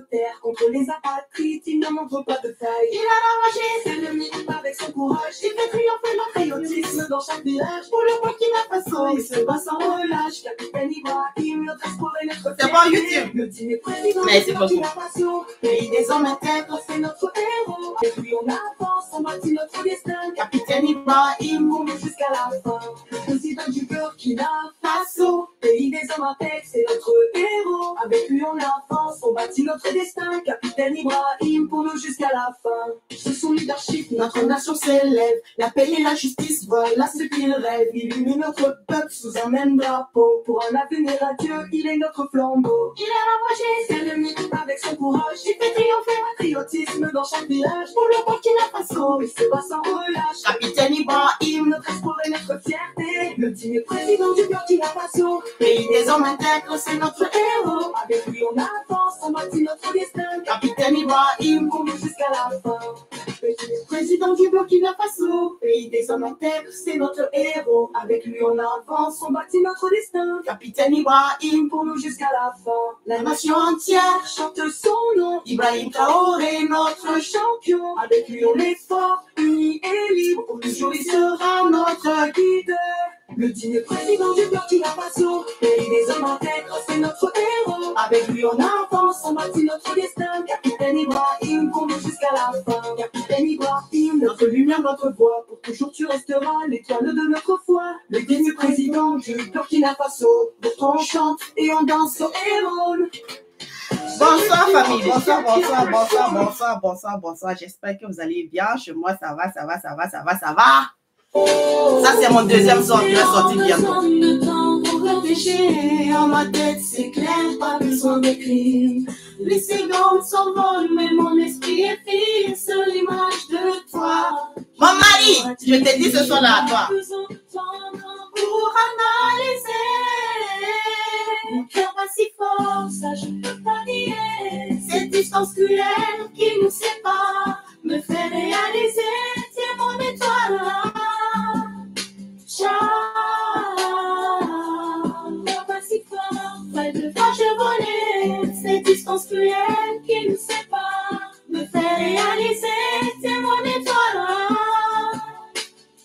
terre contre les apatrides, il ne montre pas de taille. Il a ravagé ses ennemis avec son courage. Il fait triompher le patriotisme dans chaque village. Pour le Burkina Faso, il se bat sans relâche. Capitaine Ibrahim, notre espoir et notre fierté. C'est bon YouTube. Le digne président Mais c'est du pas Burkina Faso, pays des hommes intègres, c'est notre héros. Et puis on avance, on bâtit notre destin. Capitaine Ibrahim, on est jusqu'à la fin. Président du Burkina Faso, pays des hommes intègres, c'est notre héros. Avec lui on avance, on bâtit notre destin. Capitaine Ibrahim pour nous jusqu'à la fin. Sous son leadership, notre nation s'élève. La paix et la justice, voilà ce qu'il rêve. Il unit notre peuple sous un même drapeau. Pour un avenir radieux, il est notre flambeau. Il a ravagé ses ennemis avec son courage. Il fait triompher le patriotisme dans chaque village. Pour le Burkina Faso, il se bat sans relâche. Capitaine Ibrahim, notre espoir et notre fierté. Le digne président du Burkina Faso, pays des hommes intègres, c'est notre héros. Avec lui on avance, on bâtit notre destin. Capitaine Ibrahim, pour nous jusqu'à la fin. Président du Burkina Faso, pays des hommes intègres, c'est notre héros. Avec lui on avance, on bâtit notre destin. Capitaine Ibrahim, pour nous jusqu'à la fin. La nation entière chante son nom. Ibrahim Traoré, notre champion. Avec lui on est fort, unis et libre. Toujours il sera notre guide. Le digne président du Burkina Faso, pays des hommes intègres, c'est notre héros. Avec lui on avance, on bâtit notre destin. Capitaine Ibrahim, pour nous jusqu'à la fin. Capitaine Ibrahim, notre lumière, notre voix. Pour toujours tu resteras l'étoile de notre foi. Le digne président du Burkina Faso, dont on chante et on danse au héros. Bonsoir famille, bonsoir. J'espère que vous allez bien. Chez moi, ça va. Ça, c'est mon deuxième son qui va sortir bientôt. En ma tête, c'est clair, pas besoin d'écrire. Les secondes s'envolent, mais mon esprit est fixe sur l'image de toi. Mon mari, je te dis ce soir-là à toi. Pour analyser, mon cœur va si fort, ça je ne peux pas nier. Cette distance cruelle qui nous sépare me fait réaliser, tiens mon étoile là. Près de toi je volais, cette distance cruelle qui nous sépare me fait réaliser, t'es mon étoile.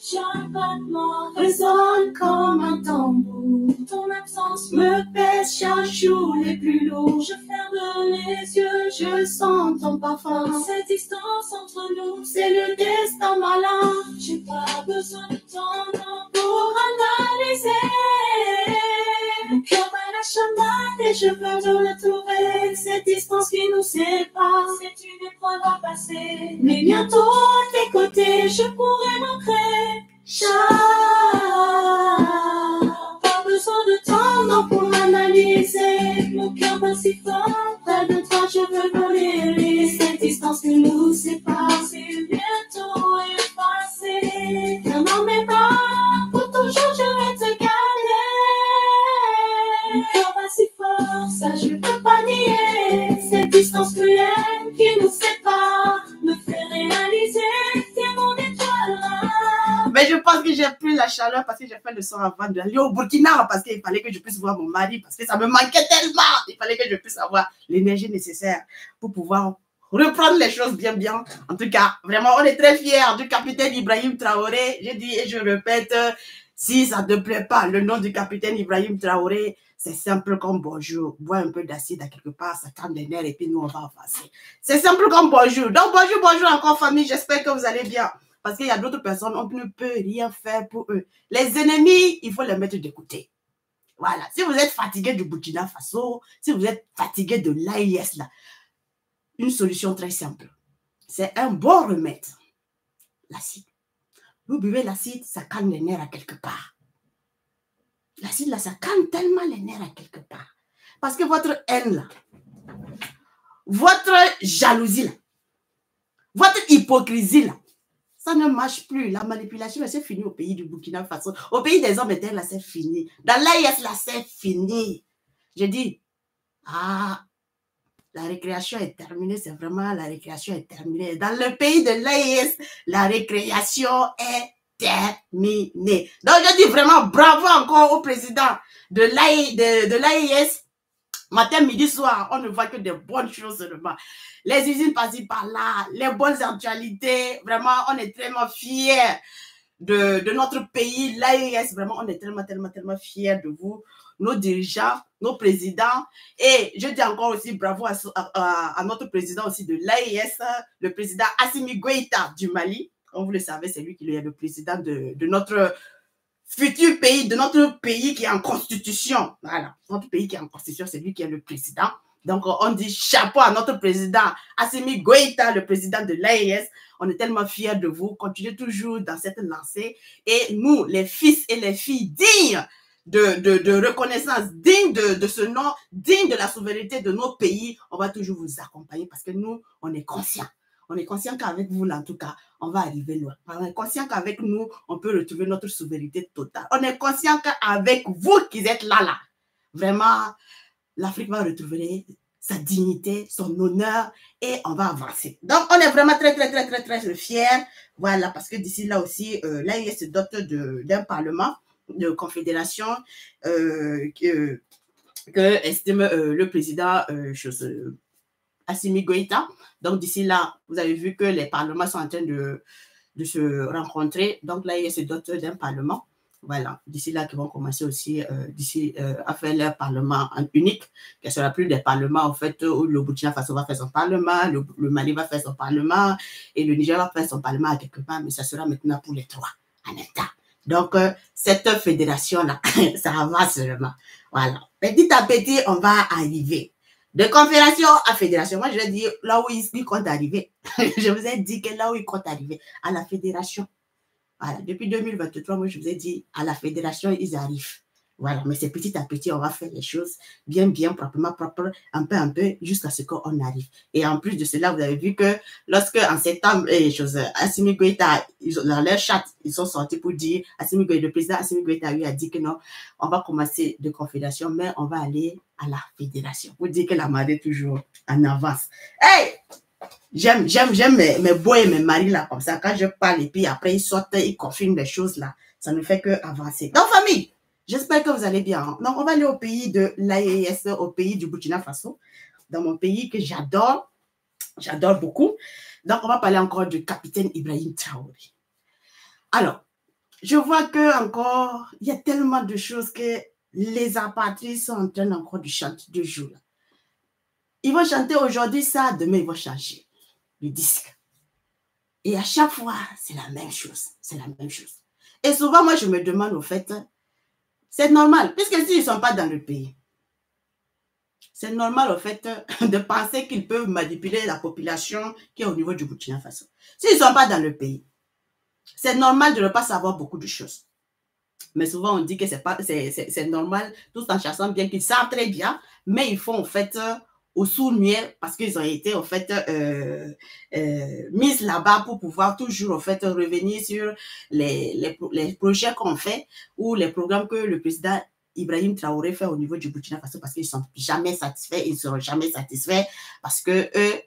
Chaque battement résonne comme un tambour. Ton absence me pèse chaque jour les plus lourds. Je ferme les yeux, je sens ton parfum. Cette distance entre nous, c'est le destin malin. J'ai pas besoin de ton nom pour analyser. Mon cœur va la chamade et je veux te retrouver. Cette distance qui nous sépare, c'est une épreuve à passer. Mais bientôt à tes côtés, je pourrai m'ancrer. Pas besoin de ton nom pour m'analyser. Mon cœur bat si fort, près de toi je veux voler. Cette distance qui nous sépare, c'est bientôt effacé. Dans mes bras, pour toujours je vais te garder. Mon cœur bat si fort, ça je peux pas nier. Cette distance cruelle qui nous sépare me fait réaliser, c'est mon étoile. Mais je pense que j'ai pris la chaleur parce que j'ai fait le son avant d'aller au Burkina, parce qu'il fallait que je puisse voir mon mari, parce que ça me manquait tellement. Il fallait que je puisse avoir l'énergie nécessaire pour pouvoir reprendre les choses bien. En tout cas, vraiment, on est très fiers du capitaine Ibrahim Traoré. Je dis et je répète, si ça ne te plaît pas, le nom du capitaine Ibrahim Traoré, c'est simple comme bonjour. Bois un peu d'acide à quelque part, ça calme les nerfs et puis nous, on va avancer. C'est simple comme bonjour. Donc, bonjour encore famille, j'espère que vous allez bien. Parce qu'il y a d'autres personnes, on ne peut rien faire pour eux. Les ennemis, il faut les mettre de côté. Voilà. Si vous êtes fatigué du Burkina Faso, si vous êtes fatigué de l'AIS, là, une solution très simple. C'est un bon remède. L'acide. Vous buvez l'acide, ça calme les nerfs à quelque part. L'acide, là, ça calme tellement les nerfs à quelque part. Parce que votre haine, là, votre jalousie, là, votre hypocrisie, là, ça ne marche plus. La manipulation, c'est fini au pays du Burkina Faso. Au pays des hommes éternels, là, c'est fini. Dans l'AIS, là, c'est fini. Je dis, la récréation est terminée. C'est vraiment la récréation est terminée. Dans le pays de l'AIS, la récréation est terminée. Donc, je dis vraiment bravo encore au président de l'AIS Matin, midi, soir, on ne voit que des bonnes choses seulement. Les usines passent par là, les bonnes actualités. Vraiment, on est tellement fiers de notre pays. L'AES, vraiment, on est tellement fiers de vous, nos dirigeants, nos présidents. Et je dis encore aussi bravo à notre président aussi de l'AES, le président Assimi Goïta du Mali. Comme vous le savez, c'est lui qui est le président de notre futur pays, de notre pays qui est en constitution. Voilà, notre pays qui est en constitution, c'est lui qui est le président. Donc, on dit chapeau à notre président Assimi Goïta, le président de l'AES. On est tellement fiers de vous. Continuez toujours dans cette lancée. Et nous, les fils et les filles dignes de reconnaissance, dignes de ce nom, dignes de la souveraineté de nos pays, on va toujours vous accompagner parce que nous, on est conscients. On est conscient qu'avec vous, là, en tout cas, on va arriver loin. On est conscient qu'avec nous, on peut retrouver notre souveraineté totale. On est conscient qu'avec vous qui êtes là, vraiment, l'Afrique va retrouver sa dignité, son honneur et on va avancer. Donc, on est vraiment très fiers. Voilà, parce que d'ici là aussi, l'AES se dote d'un parlement de confédération que estime le président Assimi Goïta. Donc, d'ici là, vous avez vu que les parlements sont en train de se rencontrer. Donc, là, il se dote d'un parlement. Voilà, d'ici là, qu'ils vont commencer aussi à faire leur parlement unique, que ce ne sera plus des parlements, en fait, où le Burkina Faso va faire son parlement, le Mali va faire son parlement, et le Niger va faire son parlement à quelque part, mais ça sera maintenant pour les trois, en même temps. Donc, cette fédération-là, ça avance seulement. Voilà. Petit à petit, on va arriver. De confédération à fédération. Moi, je vais dire là où il compte arriver. Je vous ai dit que là où il compte arriver, à la fédération. Voilà. Depuis 2023, moi, je vous ai dit, à la fédération, ils arrivent. Voilà. Mais c'est petit à petit, on va faire les choses bien, proprement, un peu, jusqu'à ce qu'on arrive. Et en plus de cela, vous avez vu que lorsque, en septembre, Assimi Goïta, dans leur chat, ils sont sortis pour dire, le président Assimi Goïta lui a dit que non, on va commencer de confédération, mais on va aller à la fédération. Pour dire que la marée est toujours en avance. Hey! J'aime mes boys et mes maris là, comme ça. Quand je parle et puis après ils sortent, ils confirment les choses là. Ça ne fait que avancer. Donc, famille, j'espère que vous allez bien. Donc, on va aller au pays de l'AES, au pays du Burkina Faso, dans mon pays que j'adore beaucoup. Donc, on va parler encore du capitaine Ibrahim Traoré. Alors, je vois que encore, il y a tellement de choses que les apatrides sont en train encore de chanter de jour. Ils vont chanter aujourd'hui ça, demain ils vont changer le disque. Et à chaque fois, c'est la même chose. C'est la même chose. Et souvent, moi, je me demande au fait, c'est normal, puisque s'ils ne sont pas dans le pays, c'est normal au fait de penser qu'ils peuvent manipuler la population qui est au niveau du Burkina Faso. S'ils ne sont pas dans le pays, c'est normal de ne pas savoir beaucoup de choses. Mais souvent, on dit que c'est normal, tout en chassant bien qu'ils savent très bien, mais ils font en fait au sourd-muet parce qu'ils ont été en fait mis là-bas pour pouvoir toujours en fait revenir sur les projets qu'on fait ou les programmes que le président Ibrahim Traoré fait au niveau du Burkina Faso parce qu'ils ne sont jamais satisfaits, ils ne seront jamais satisfaits parce que eux,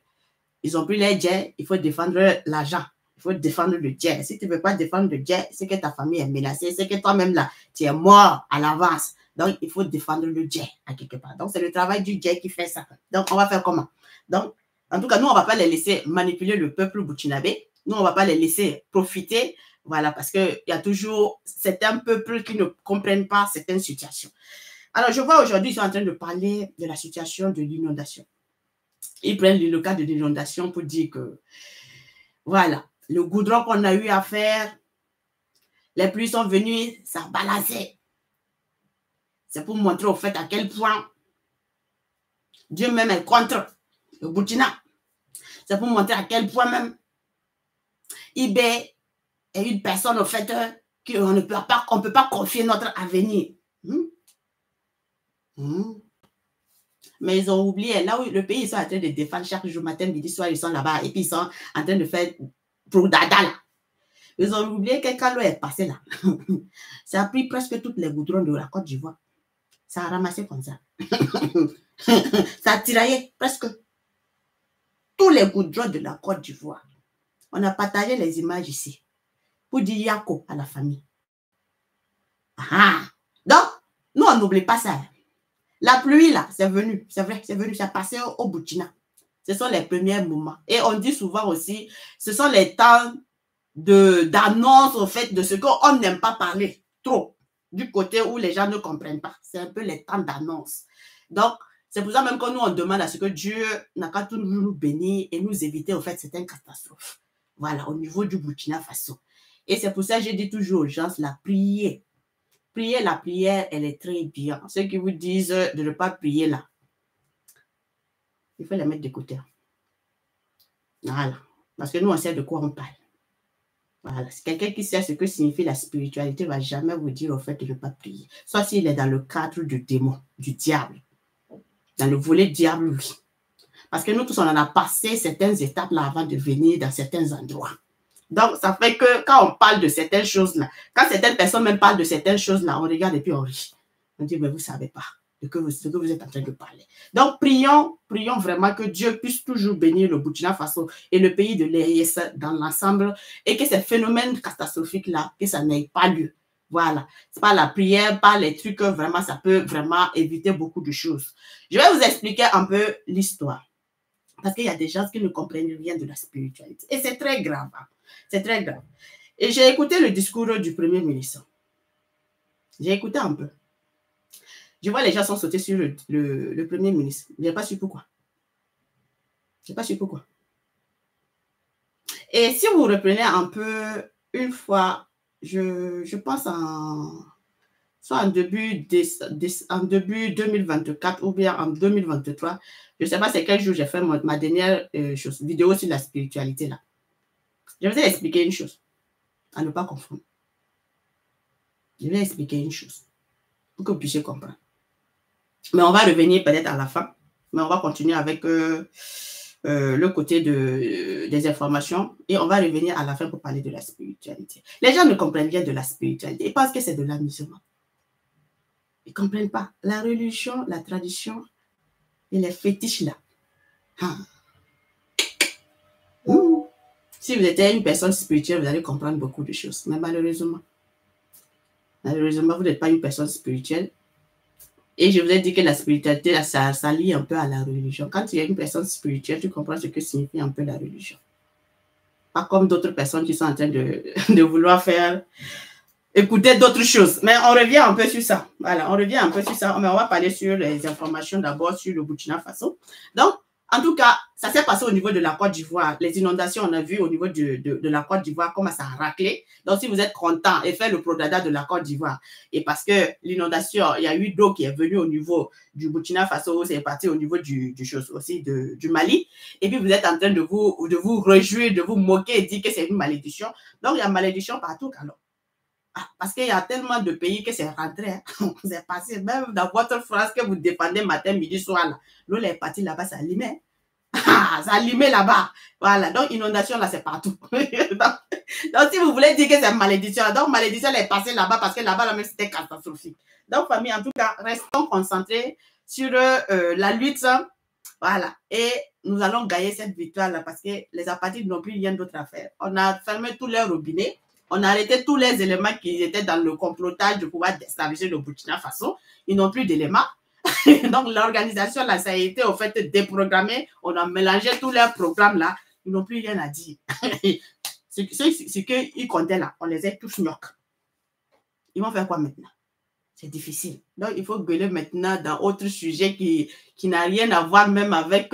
ils ont pris les jets, il faut défendre l'argent. Il faut défendre le jet. Si tu ne veux pas défendre le jet, c'est que ta famille est menacée, c'est que toi-même là, tu es mort à l'avance. Donc, il faut défendre le jet à quelque part. Donc, c'est le travail du jet qui fait ça. Donc, on va faire comment? Donc, en tout cas, nous, on ne va pas les laisser manipuler le peuple burkinabé. Nous, on ne va pas les laisser profiter. Voilà, parce qu'il y a toujours certains peuples qui ne comprennent pas certaines situations. Alors, je vois aujourd'hui, ils sont en train de parler de la situation de l'inondation. Ils prennent le cas de l'inondation pour dire que, voilà, le goudron qu'on a eu à faire, les pluies sont venues, ça balançait. C'est pour montrer au fait à quel point Dieu même est contre le Burkina. C'est pour montrer à quel point même eBay est une personne au fait qu'on ne peut pas confier notre avenir. Mais ils ont oublié, là où le pays, ils sont en train de défendre chaque jour, matin, midi, soir, ils sont là-bas et puis ils sont en train de faire pour dada là. Ils ont oublié que quand l'eau est passée là, ça a pris presque toutes les goudrons de la Côte d'Ivoire. Ça a ramassé comme ça. Ça a tiraillé presque tous les goudrons de la Côte d'Ivoire. On a partagé les images ici pour dire Yako à la famille. Ah. Donc, nous, on n'oublie pas ça. La pluie, là, c'est venu. C'est vrai, c'est venu. C'est passé au Burkina. Ce sont les premiers moments. Et on dit souvent aussi, ce sont les temps d'annonce, au fait, de ce qu'on n'aime pas parler trop, du côté où les gens ne comprennent pas. C'est un peu les temps d'annonce. Donc, c'est pour ça même que nous, on demande à ce que Dieu n'a qu'à toujours nous bénir et nous éviter, au fait, certaines catastrophes. Voilà, au niveau du Burkina Faso. Et c'est pour ça que je dis toujours aux gens, la prière. Prier, la prière, elle est très bien. Ceux qui vous disent de ne pas prier là, il faut les mettre de côté. Voilà. Parce que nous, on sait de quoi on parle. Voilà. C'est quelqu'un qui sait ce que signifie la spiritualité ne va jamais vous dire au fait de ne pas prier. Soit s'il est dans le cadre du démon, du diable. Dans le volet diable, oui. Parce que nous tous, on en a passé certaines étapes là avant de venir dans certains endroits. Donc, ça fait que quand on parle de certaines choses-là, quand certaines personnes même parlent de certaines choses-là, on regarde et puis on rit. On dit, mais vous ne savez pas de ce que vous êtes en train de parler. Donc, prions vraiment que Dieu puisse toujours bénir le Burkina Faso et le pays de l'ES dans l'ensemble et que ces phénomènes catastrophiques-là, que ça n'ait pas lieu. Voilà. C'est pas la prière, pas les trucs, vraiment, ça peut vraiment éviter beaucoup de choses. Je vais vous expliquer un peu l'histoire. Parce qu'il y a des gens qui ne comprennent rien de la spiritualité. Et c'est très grave. Hein. C'est très grave. Et j'ai écouté le discours du Premier ministre. J'ai écouté un peu. Je vois les gens sont sautés sur le Premier ministre. Je n'ai pas su pourquoi. Je n'ai pas su pourquoi. Et si vous reprenez un peu, une fois, je pense soit en début 2024 ou bien en 2023, je ne sais pas c'est quel jour j'ai fait ma dernière vidéo sur la spiritualité là. Je vais vous expliquer une chose, à ne pas confondre. Je vais expliquer une chose, pour que vous puissiez comprendre. Mais on va revenir peut-être à la fin, mais on va continuer avec le côté des informations et on va revenir à la fin pour parler de la spiritualité. Les gens ne comprennent rien de la spiritualité, ils pensent que c'est de l'amusement. Ils ne comprennent pas. La religion, la tradition et les fétiches là. Ah. Si vous êtes une personne spirituelle, vous allez comprendre beaucoup de choses. Mais malheureusement, vous n'êtes pas une personne spirituelle. Et je vous ai dit que la spiritualité, ça lie un peu à la religion. Quand tu es une personne spirituelle, tu comprends ce que signifie un peu la religion. Pas comme d'autres personnes qui sont en train de vouloir faire écouter d'autres choses. Mais on revient un peu sur ça. Voilà, on revient un peu sur ça. Mais on va parler sur les informations d'abord sur le Burkina Faso. Donc, en tout cas, ça s'est passé au niveau de la Côte d'Ivoire. Les inondations, on a vu au niveau de la Côte d'Ivoire comment ça a raclé. Donc, si vous êtes content, et faites le prodada de la Côte d'Ivoire. Et parce que l'inondation, il y a eu d'eau qui est venue au niveau du Burkina Faso, c'est parti au niveau du Mali. Et puis, vous êtes en train de vous réjouir, de vous moquer et dire que c'est une malédiction. Donc, il y a malédiction partout, alors. Ah, parce qu'il y a tellement de pays que c'est rentré. Hein. C'est passé. Même dans votre France que vous dépendez matin, midi, soir. L'eau est partie là-bas, ça allumait. Ça allumait là-bas. Voilà. Donc, inondation, là, c'est partout. donc, si vous voulez dire que c'est malédiction, donc malédiction elle est passée là-bas parce que là-bas, même c'était catastrophique. Donc, famille, en tout cas, restons concentrés sur la lutte. Voilà. Et nous allons gagner cette victoire-là parce que les apatrides n'ont plus rien d'autre à faire. On a fermé tous les robinets. On a arrêté tous les éléments qui étaient dans le complotage de pouvoir déstabiliser le Burkina Faso. Ils n'ont plus d'éléments. Donc, l'organisation, là, ça a été, au fait, déprogrammé. On a mélangé tous leurs programmes, là. Ils n'ont plus rien à dire. Ce qu'ils comptaient, là, on les a tous gnocs. Ils vont faire quoi maintenant? C'est difficile. Donc, il faut gueuler maintenant dans autre sujet qui n'a rien à voir même avec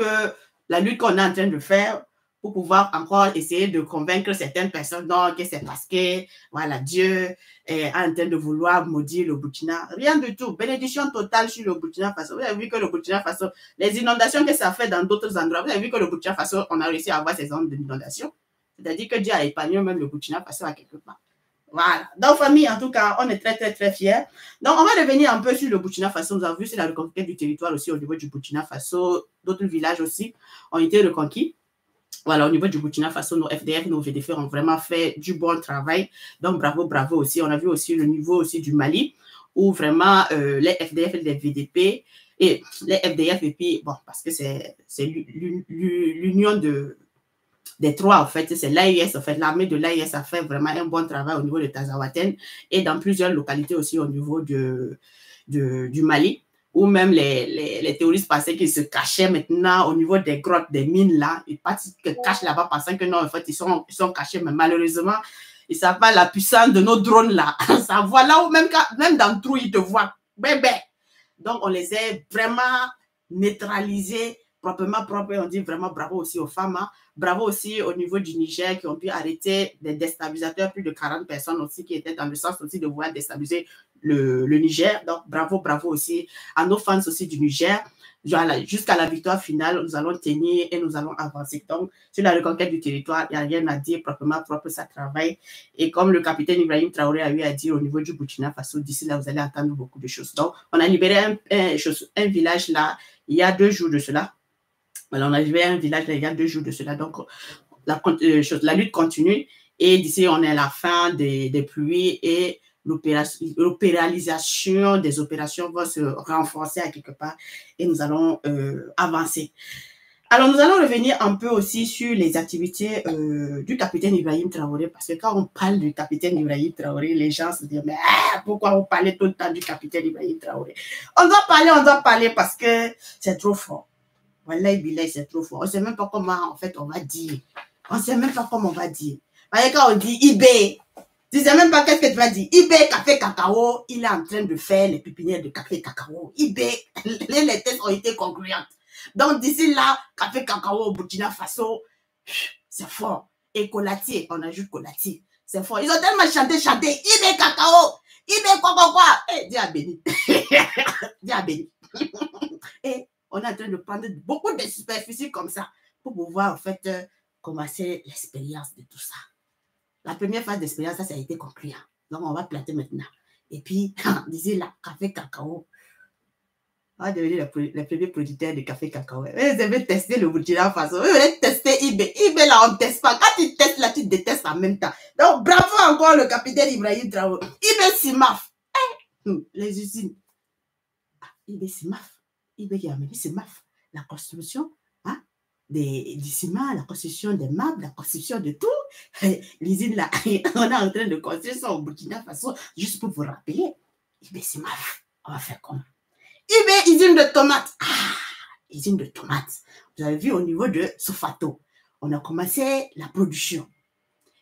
la lutte qu'on est en train de faire. Pour pouvoir encore essayer de convaincre certaines personnes que c'est parce que voilà, Dieu est en train de vouloir maudire le Burkina. Rien du tout. Bénédiction totale sur le Burkina Faso. Vous avez vu que le Burkina Faso, les inondations que ça fait dans d'autres endroits, vous avez vu que le Burkina Faso, on a réussi à avoir ces zones d'inondation. C'est-à-dire que Dieu a épargné même le Burkina Faso à quelque part. Voilà. Donc, famille, en tout cas, on est très, très, très fiers. Donc, on va revenir un peu sur le Burkina Faso. Vous avez vu, c'est la reconquête du territoire aussi au niveau du Burkina Faso. D'autres villages aussi ont été reconquis. Voilà, au niveau du Burkina Faso, nos FDF, nos VDF ont vraiment fait du bon travail. Donc, bravo, bravo aussi. On a vu aussi le niveau aussi du Mali, où vraiment les FDF et les VDP, et les FDF, et puis, bon, parce que c'est l'union des trois, en fait, c'est l'AIS, en fait, l'armée de l'AIS a fait vraiment un bon travail au niveau de Tazawaten et dans plusieurs localités aussi au niveau du Mali, où même les terroristes pensaient qu'ils se cachaient maintenant au niveau des grottes, des mines là. Ils cachent là-bas pensant que non, en fait, ils sont cachés. Mais malheureusement, ils ne savent pas la puissance de nos drones là. Ça voit là où même dans le trou, ils te voient. Bébé. Donc, on les a vraiment neutralisés proprement propre. Et on dit vraiment bravo aussi aux femmes. Hein. Bravo aussi au niveau du Niger qui ont pu arrêter des déstabilisateurs, plus de 40 personnes aussi qui étaient dans le sens aussi de vouloir déstabiliser le Niger. Donc, bravo aussi à nos fans aussi du Niger. Jusqu'à la victoire finale, nous allons tenir et nous allons avancer. Donc, sur la reconquête du territoire, il n'y a rien à dire, proprement propre, ça travaille. Et comme le capitaine Ibrahim Traoré a eu à dire au niveau du Burkina Faso, d'ici là, vous allez entendre beaucoup de choses. Donc, on a libéré un village là, il y a 2 jours de cela. Alors, on a libéré un village là, il y a 2 jours de cela. Donc, la lutte continue. Et d'ici, on est à la fin des pluies et l'opéralisation des opérations va se renforcer à quelque part et nous allons avancer. Alors, nous allons revenir un peu aussi sur les activités du capitaine Ibrahim Traoré, parce que quand on parle du capitaine Ibrahim Traoré, les gens se disent, mais pourquoi vous parlez tout le temps du capitaine Ibrahim Traoré? On doit parler parce que c'est trop fort. Voilà, c'est trop fort. On ne sait même pas comment, en fait, on va dire. On ne sait même pas comment on va dire. Parce que quand on dit eBay, tu ne sais même pas qu'est-ce que tu vas dire. eBay Café Cacao, il est en train de faire les pépinières de café cacao. eBay, les tests ont été concluantes. Donc, d'ici là, Café Cacao au Burkina Faso, c'est fort. Et Colatier, on ajoute Colatier. C'est fort. Ils ont tellement chanté. eBay Cacao, eBay quoi. Eh, dis à Béni. Dis à Béni. Et on est en train de prendre beaucoup de superficies comme ça pour pouvoir, en fait, commencer l'expérience de tout ça. La première phase d'expérience, ça a été concluant. Donc, on va planter maintenant. Et puis, d'ici là, café cacao. On va devenir les premiers producteurs de café cacao. Vous avez testé le Burkina Faso. Vous allez tester eBay. eBay, là, on ne teste pas. Quand tu testes, là, tu détestes en même temps. Donc, bravo encore le capitaine Ibrahim Traoré. eBay Simaf. Les usines. eBay Simaf. eBay qui a amené Simaf. La construction, hein? Du ciment, la construction des meubles, la construction de tout. L'usine là, on est en train de construire ça au Burkina Faso, juste pour vous rappeler. eBay Simaf. On va faire comment? eBay usine de tomates. Usine de tomates. Vous avez vu au niveau de Sofato, on a commencé la production.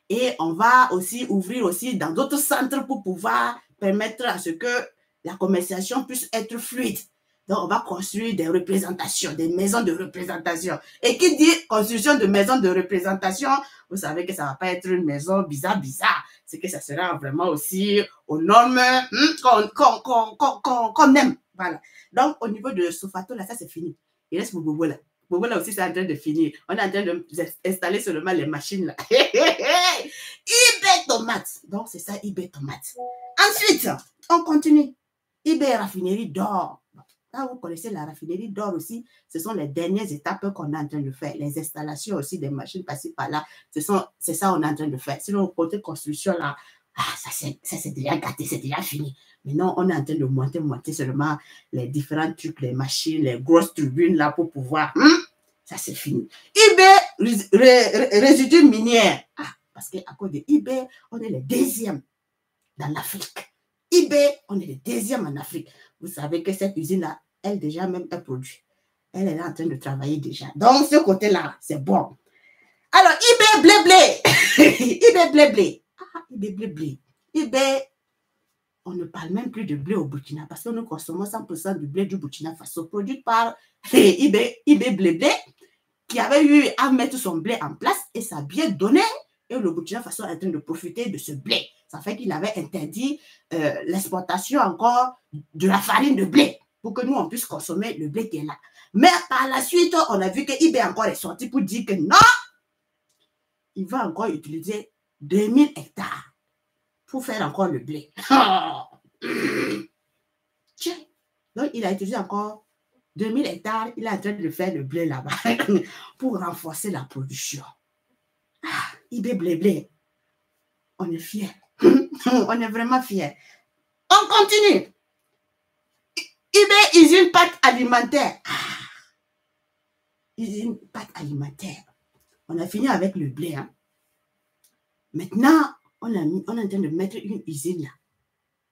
Et on va aussi ouvrir aussi dans d'autres centres pour pouvoir permettre à ce que la commercialisation puisse être fluide. Donc, on va construire des représentations, des maisons de représentation. Et qui dit construction de maisons de représentation, vous savez que ça ne va pas être une maison bizarre. C'est que ça sera vraiment aussi aux normes qu'on aime. Voilà. Donc, au niveau de Sofato, là, ça c'est fini. Il reste Bobo là. Bobo là aussi, c'est en train de finir. On est en train d'installer seulement les machines là. eBay Tomates. Donc, c'est ça, eBay Tomates. Ensuite, on continue. eBay Raffinerie d'or. Là, vous connaissez la raffinerie d'or aussi. Ce sont les dernières étapes qu'on est en train de faire. Les installations aussi des machines passées par là. C'est ça qu'on est en train de faire. Sinon, côté construction là, ça c'est déjà gâté, c'est déjà fini. Maintenant, on est en train de monter seulement les différents trucs, les machines, les grosses tribunes là pour pouvoir. Ça, c'est fini. eBay, résidus miniers. Parce qu'à cause de eBay, on est les deuxièmes dans l'Afrique. eBay, on est les deuxièmes en Afrique. Vous savez que cette usine-là, elle déjà même un produit. Elle est en train de travailler déjà. Donc, ce côté-là, c'est bon. Alors, eBay blé. eBay blé. eBay blé. eBay, on ne parle même plus de blé au Burkina parce que nous consommons 100% du blé du Burkina Faso produit par eBay blé qui avait eu à mettre son blé en place et ça a bien donné. Et le Burkina Faso est en train de profiter de ce blé. Ça fait qu'il avait interdit l'exportation encore de la farine de blé pour que nous, on puisse consommer le blé qui est là. Mais par la suite, on a vu que eBay encore est sorti pour dire que non, il va encore utiliser 2000 hectares pour faire encore le blé. Tiens, donc il a utilisé encore 2000 hectares, il est en train de faire le blé là-bas pour renforcer la production. eBay blé. On est fiers. On est vraiment fiers. On continue. eBay usine pâte alimentaire. Usine pâte alimentaire. On a fini avec le blé. Hein. Maintenant, on est en train de mettre une usine là,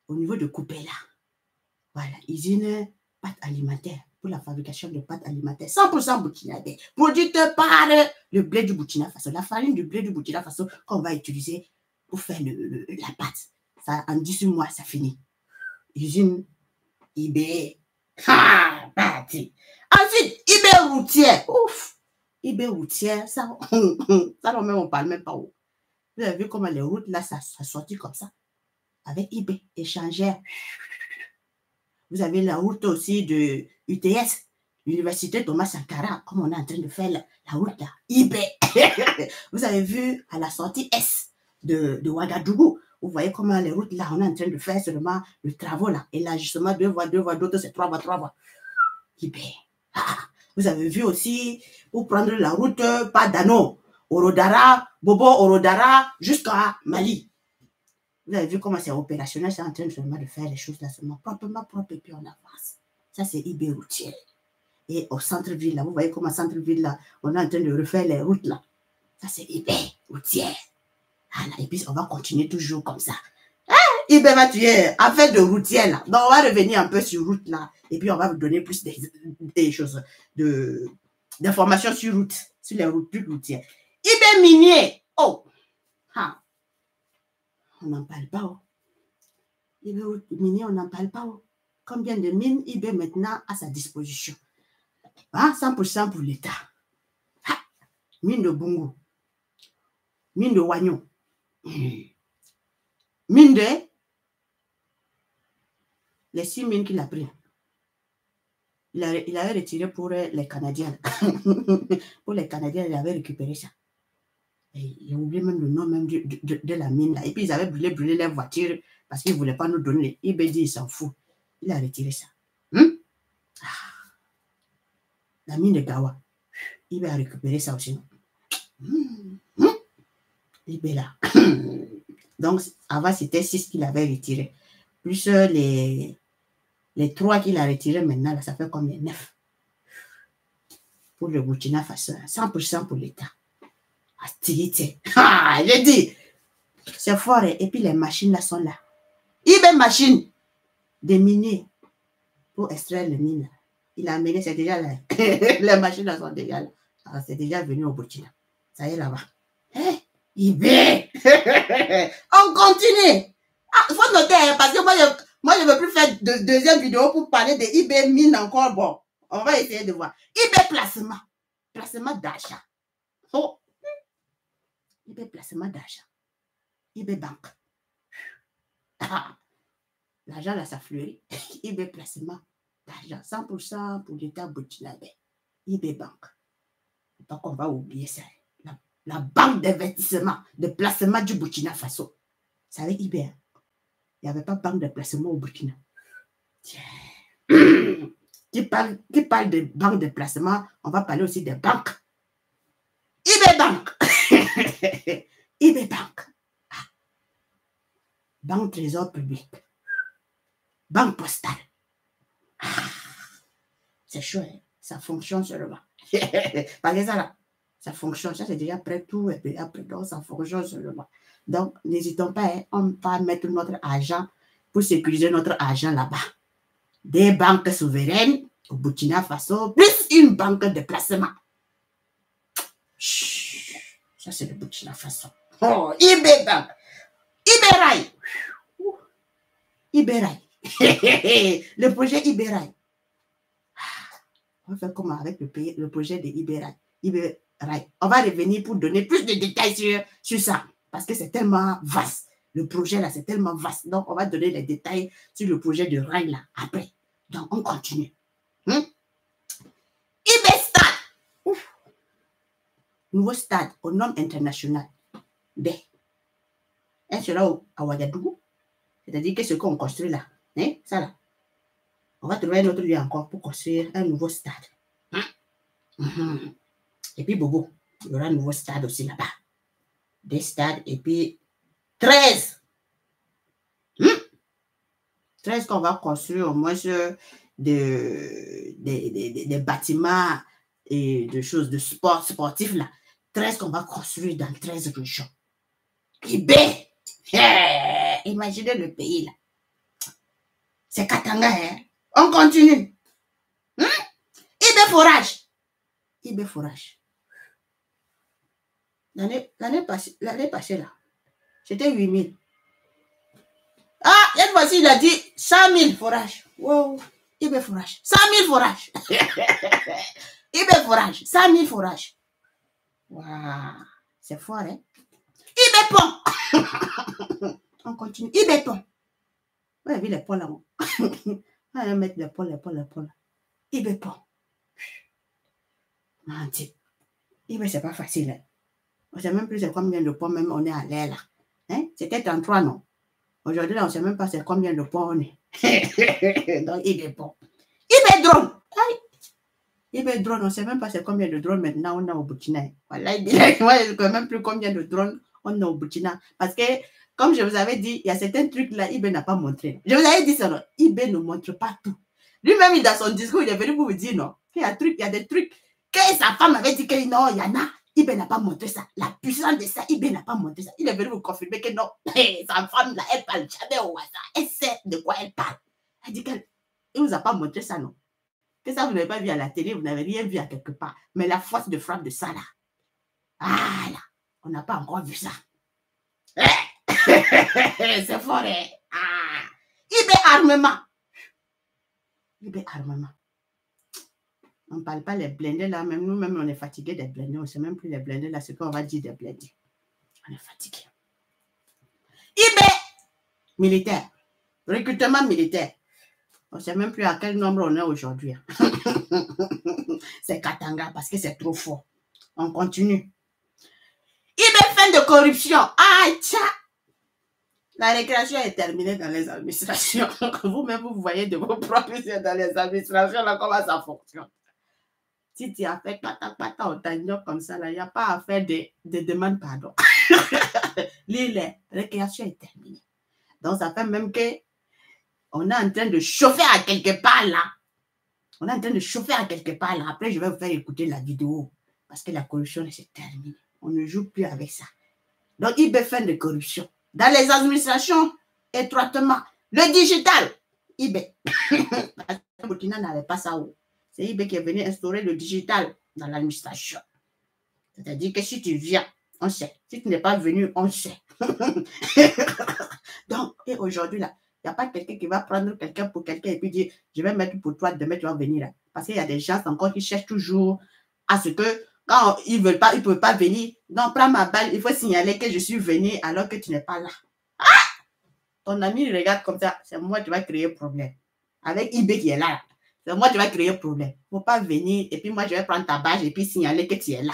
au niveau de Coupé là. Voilà, usine pâtes alimentaires, pour la fabrication de pâtes alimentaires, 100% burkinabé, produite par le blé du Burkina Faso, la farine du blé du Burkina Faso qu'on va utiliser pour faire la pâte. Ça, en 18 mois, ça finit. Usine IB. Ensuite, IB routière. Ouf! IB routière, ça, ça non, même on parle même pas où. Vous avez vu comment les routes là, ça sortit comme ça. Avec IB, échangère. Vous avez la route aussi de UTS, l'Université Thomas Sankara, comme on est en train de faire la route là. IB. Vous avez vu à la sortie S de Ouagadougou. Vous voyez comment les routes là, on est en train de faire seulement le travaux là. Et là, justement, 2 voies, d'autres, c'est 3 voies. IB. Vous avez vu aussi, pour prendre la route Padano, Orodara, Bobo Orodara, jusqu'à Mali. Vous avez vu comment c'est opérationnel, c'est en train seulement de faire les choses là seulement proprement propre et puis on avance. Ça, c'est IB routier. Et au centre-ville, là, vous voyez comment centre-ville, là, on est en train de refaire les routes là. Ça, c'est IB routier. Et puis, on va continuer toujours comme ça. IB va tuer affaire de routière là. Donc, on va revenir un peu sur route là. Et puis, on va vous donner plus des choses, d'informations sur route, sur les routes routières. IB minier. Oh! On n'en parle pas. Oh. IB minier, on n'en parle pas. Oh. Combien de mines IB maintenant à sa disposition? 100% pour l'État. Mine de Bungu. Mine de Wagnon. Mine de les 6 mines qu'il a pris. Il avait retiré pour les Canadiens. Pour les Canadiens, il avait récupéré ça. Et il a oublié même le nom même de la mine là. Et puis ils avaient brûlé les voitures parce qu'ils ne voulaient pas nous donner. IB dit il s'en fout. Il a retiré ça. La mine de Gawa. IB a récupéré ça aussi. IB là. Donc avant c'était 6 qu'il avait retiré. Plus les 3 qu'il a retirés maintenant, là, ça fait combien? 9. Pour le Burkina Faso, 100% pour l'État. J'ai dit, c'est fort. Et puis les machines là sont là. IB machine des miniers pour extraire les mines. Il a amené, c'est déjà là. Les machines là sont déjà là. C'est déjà venu au Burkina. Ça y est là-bas. IB. On continue. Il faut noter, parce que moi, je ne veux plus faire de deuxième vidéo pour parler de IB mine encore. Bon, on va essayer de voir. IB placement. Placement d'achat. Oh. IB placement d'achat. IB banque. L'argent là, ça fleurit. IB placement d'argent. 100% pour l'État burkinabé. IB banque. Donc, on va oublier ça. La banque d'investissement, de placement du Burkina Faso. Vous savez, IB, il n'y avait pas de banque de placement au Burkina. Qui parle de banque de placement, on va parler aussi des banques. IB Bank. IB Bank. Banque Trésor Public. Banque Postale. C'est chouette. Ça fonctionne seulement. Parce que ça là, ça fonctionne. Ça c'est déjà prêt tout. Et puis après, donc, ça fonctionne seulement. Donc, n'hésitons pas, on va mettre notre argent pour sécuriser notre argent là-bas. Des banques souveraines au Burkina Faso, plus une banque de placement. Chut, ça, c'est le Burkina Faso. Oh, IB Bank. IB Rail. IB Rail. Le projet IB Rail. On va faire comment avec le projet de IB Rail. IB Rail. On va revenir pour donner plus de détails sur ça. Parce que c'est tellement vaste. Le projet là, c'est tellement vaste. Donc, on va donner les détails sur le projet de rail là après. Donc, on continue. IB Stade. Ouf. Nouveau stade aux normes internationales. B. Et cela à Ouagadougou. C'est-à-dire que ce qu'on construit là, ça là, on va trouver un autre lieu encore pour construire un nouveau stade. Et puis, Bobo, il y aura un nouveau stade aussi là-bas. Des stades et puis 13. 13 qu'on va construire au moins des bâtiments et de choses de sport sportifs là. 13 qu'on va construire dans 13 régions. IB. Imaginez le pays là. C'est Katanga, hein. On continue. eBay forage. eBay forage. L'année passée, là, c'était 8 000. Ah, cette fois-ci, il a dit 100 000 forages. Wow, eBay forage. 100 000 forages. eBay forage. 100 000 forages. Waouh, c'est fort, hein? eBay pont. On continue. eBay pont. Vous avez vu les ponts là-haut? On va mettre les ponts. eBay pont. Menti. eBay, c'est pas facile, hein? On ne sait même plus c'est combien de ponts même on est à l'air là. Hein? C'était 33, non? Aujourd'hui, là, on ne sait même pas c'est combien de ponts on est. Donc, eBay pont. eBay drone. eBay drone, on ne sait même pas c'est combien de drones maintenant on a au Burkina. Voilà, moi, je ne sais même plus combien de drones on a au Burkina. Parce que, comme je vous avais dit, il y a certains trucs là, eBay n'a pas montré. Je vous avais dit ça, non? eBay ne montre pas tout. Lui-même, dans son discours, il est venu pour vous dire, non? Il y a des trucs que sa femme avait dit que non, il y en a. eBay n'a pas montré ça. La puissance de ça, eBay n'a pas montré ça. Il est venu vous confirmer que non, sa femme là, elle parle jamais au hasard. Elle sait de quoi elle parle. Elle dit qu'elle ne vous a pas montré ça, non? Que ça, vous n'avez pas vu à la télé, vous n'avez rien vu à quelque part. Mais la force de frappe de ça, là, ah là, on n'a pas encore vu ça. C'est fort, hein? Ah. eBay armement. eBay armement. On ne parle pas les blindés là, même nous-mêmes, on est fatigués des blindés. On ne sait même plus les blindés là, ce qu'on va dire des blindés. On est fatigués. eBay militaire. Recrutement militaire. On ne sait même plus à quel nombre on est aujourd'hui. C'est Katanga parce que c'est trop fort. On continue. eBay fin de corruption. Ah, tcha! La récréation est terminée dans les administrations. Vous-même, vous voyez de vos propres yeux dans les administrations, là, comment ça fonctionne. Si tu as fait pata au tagnon comme ça, là, il n'y a pas à faire de demande pardon. La récréation est terminée. Donc, ça fait même que on est en train de chauffer à quelque part là. On est en train de chauffer à quelque part là. Après, je vais vous faire écouter la vidéo. Parce que la corruption s'est terminée. On ne joue plus avec ça. Donc, eBay fin de corruption. Dans les administrations, étroitement. Le digital, eBay. Parce que Burkina n'avait pas ça. C'est eBay qui est venu instaurer le digital dans l'administration. C'est-à-dire que si tu viens, on sait. Si tu n'es pas venu, on sait. Donc, et aujourd'hui, là, il n'y a pas quelqu'un qui va prendre quelqu'un pour quelqu'un et puis dire, je vais mettre pour toi, demain tu vas venir là. Parce qu'il y a des gens encore qui cherchent toujours à ce que, quand ils ne veulent pas, ils ne peuvent pas venir. Donc, prends ma balle, il faut signaler que je suis venu alors que tu n'es pas là. Ah! Ton ami, il regarde comme ça, c'est moi qui va créer problème. Avec eBay qui est là. C'est moi qui va créer problème. Il ne faut pas venir et puis moi, je vais prendre ta badge et puis signaler que tu es là.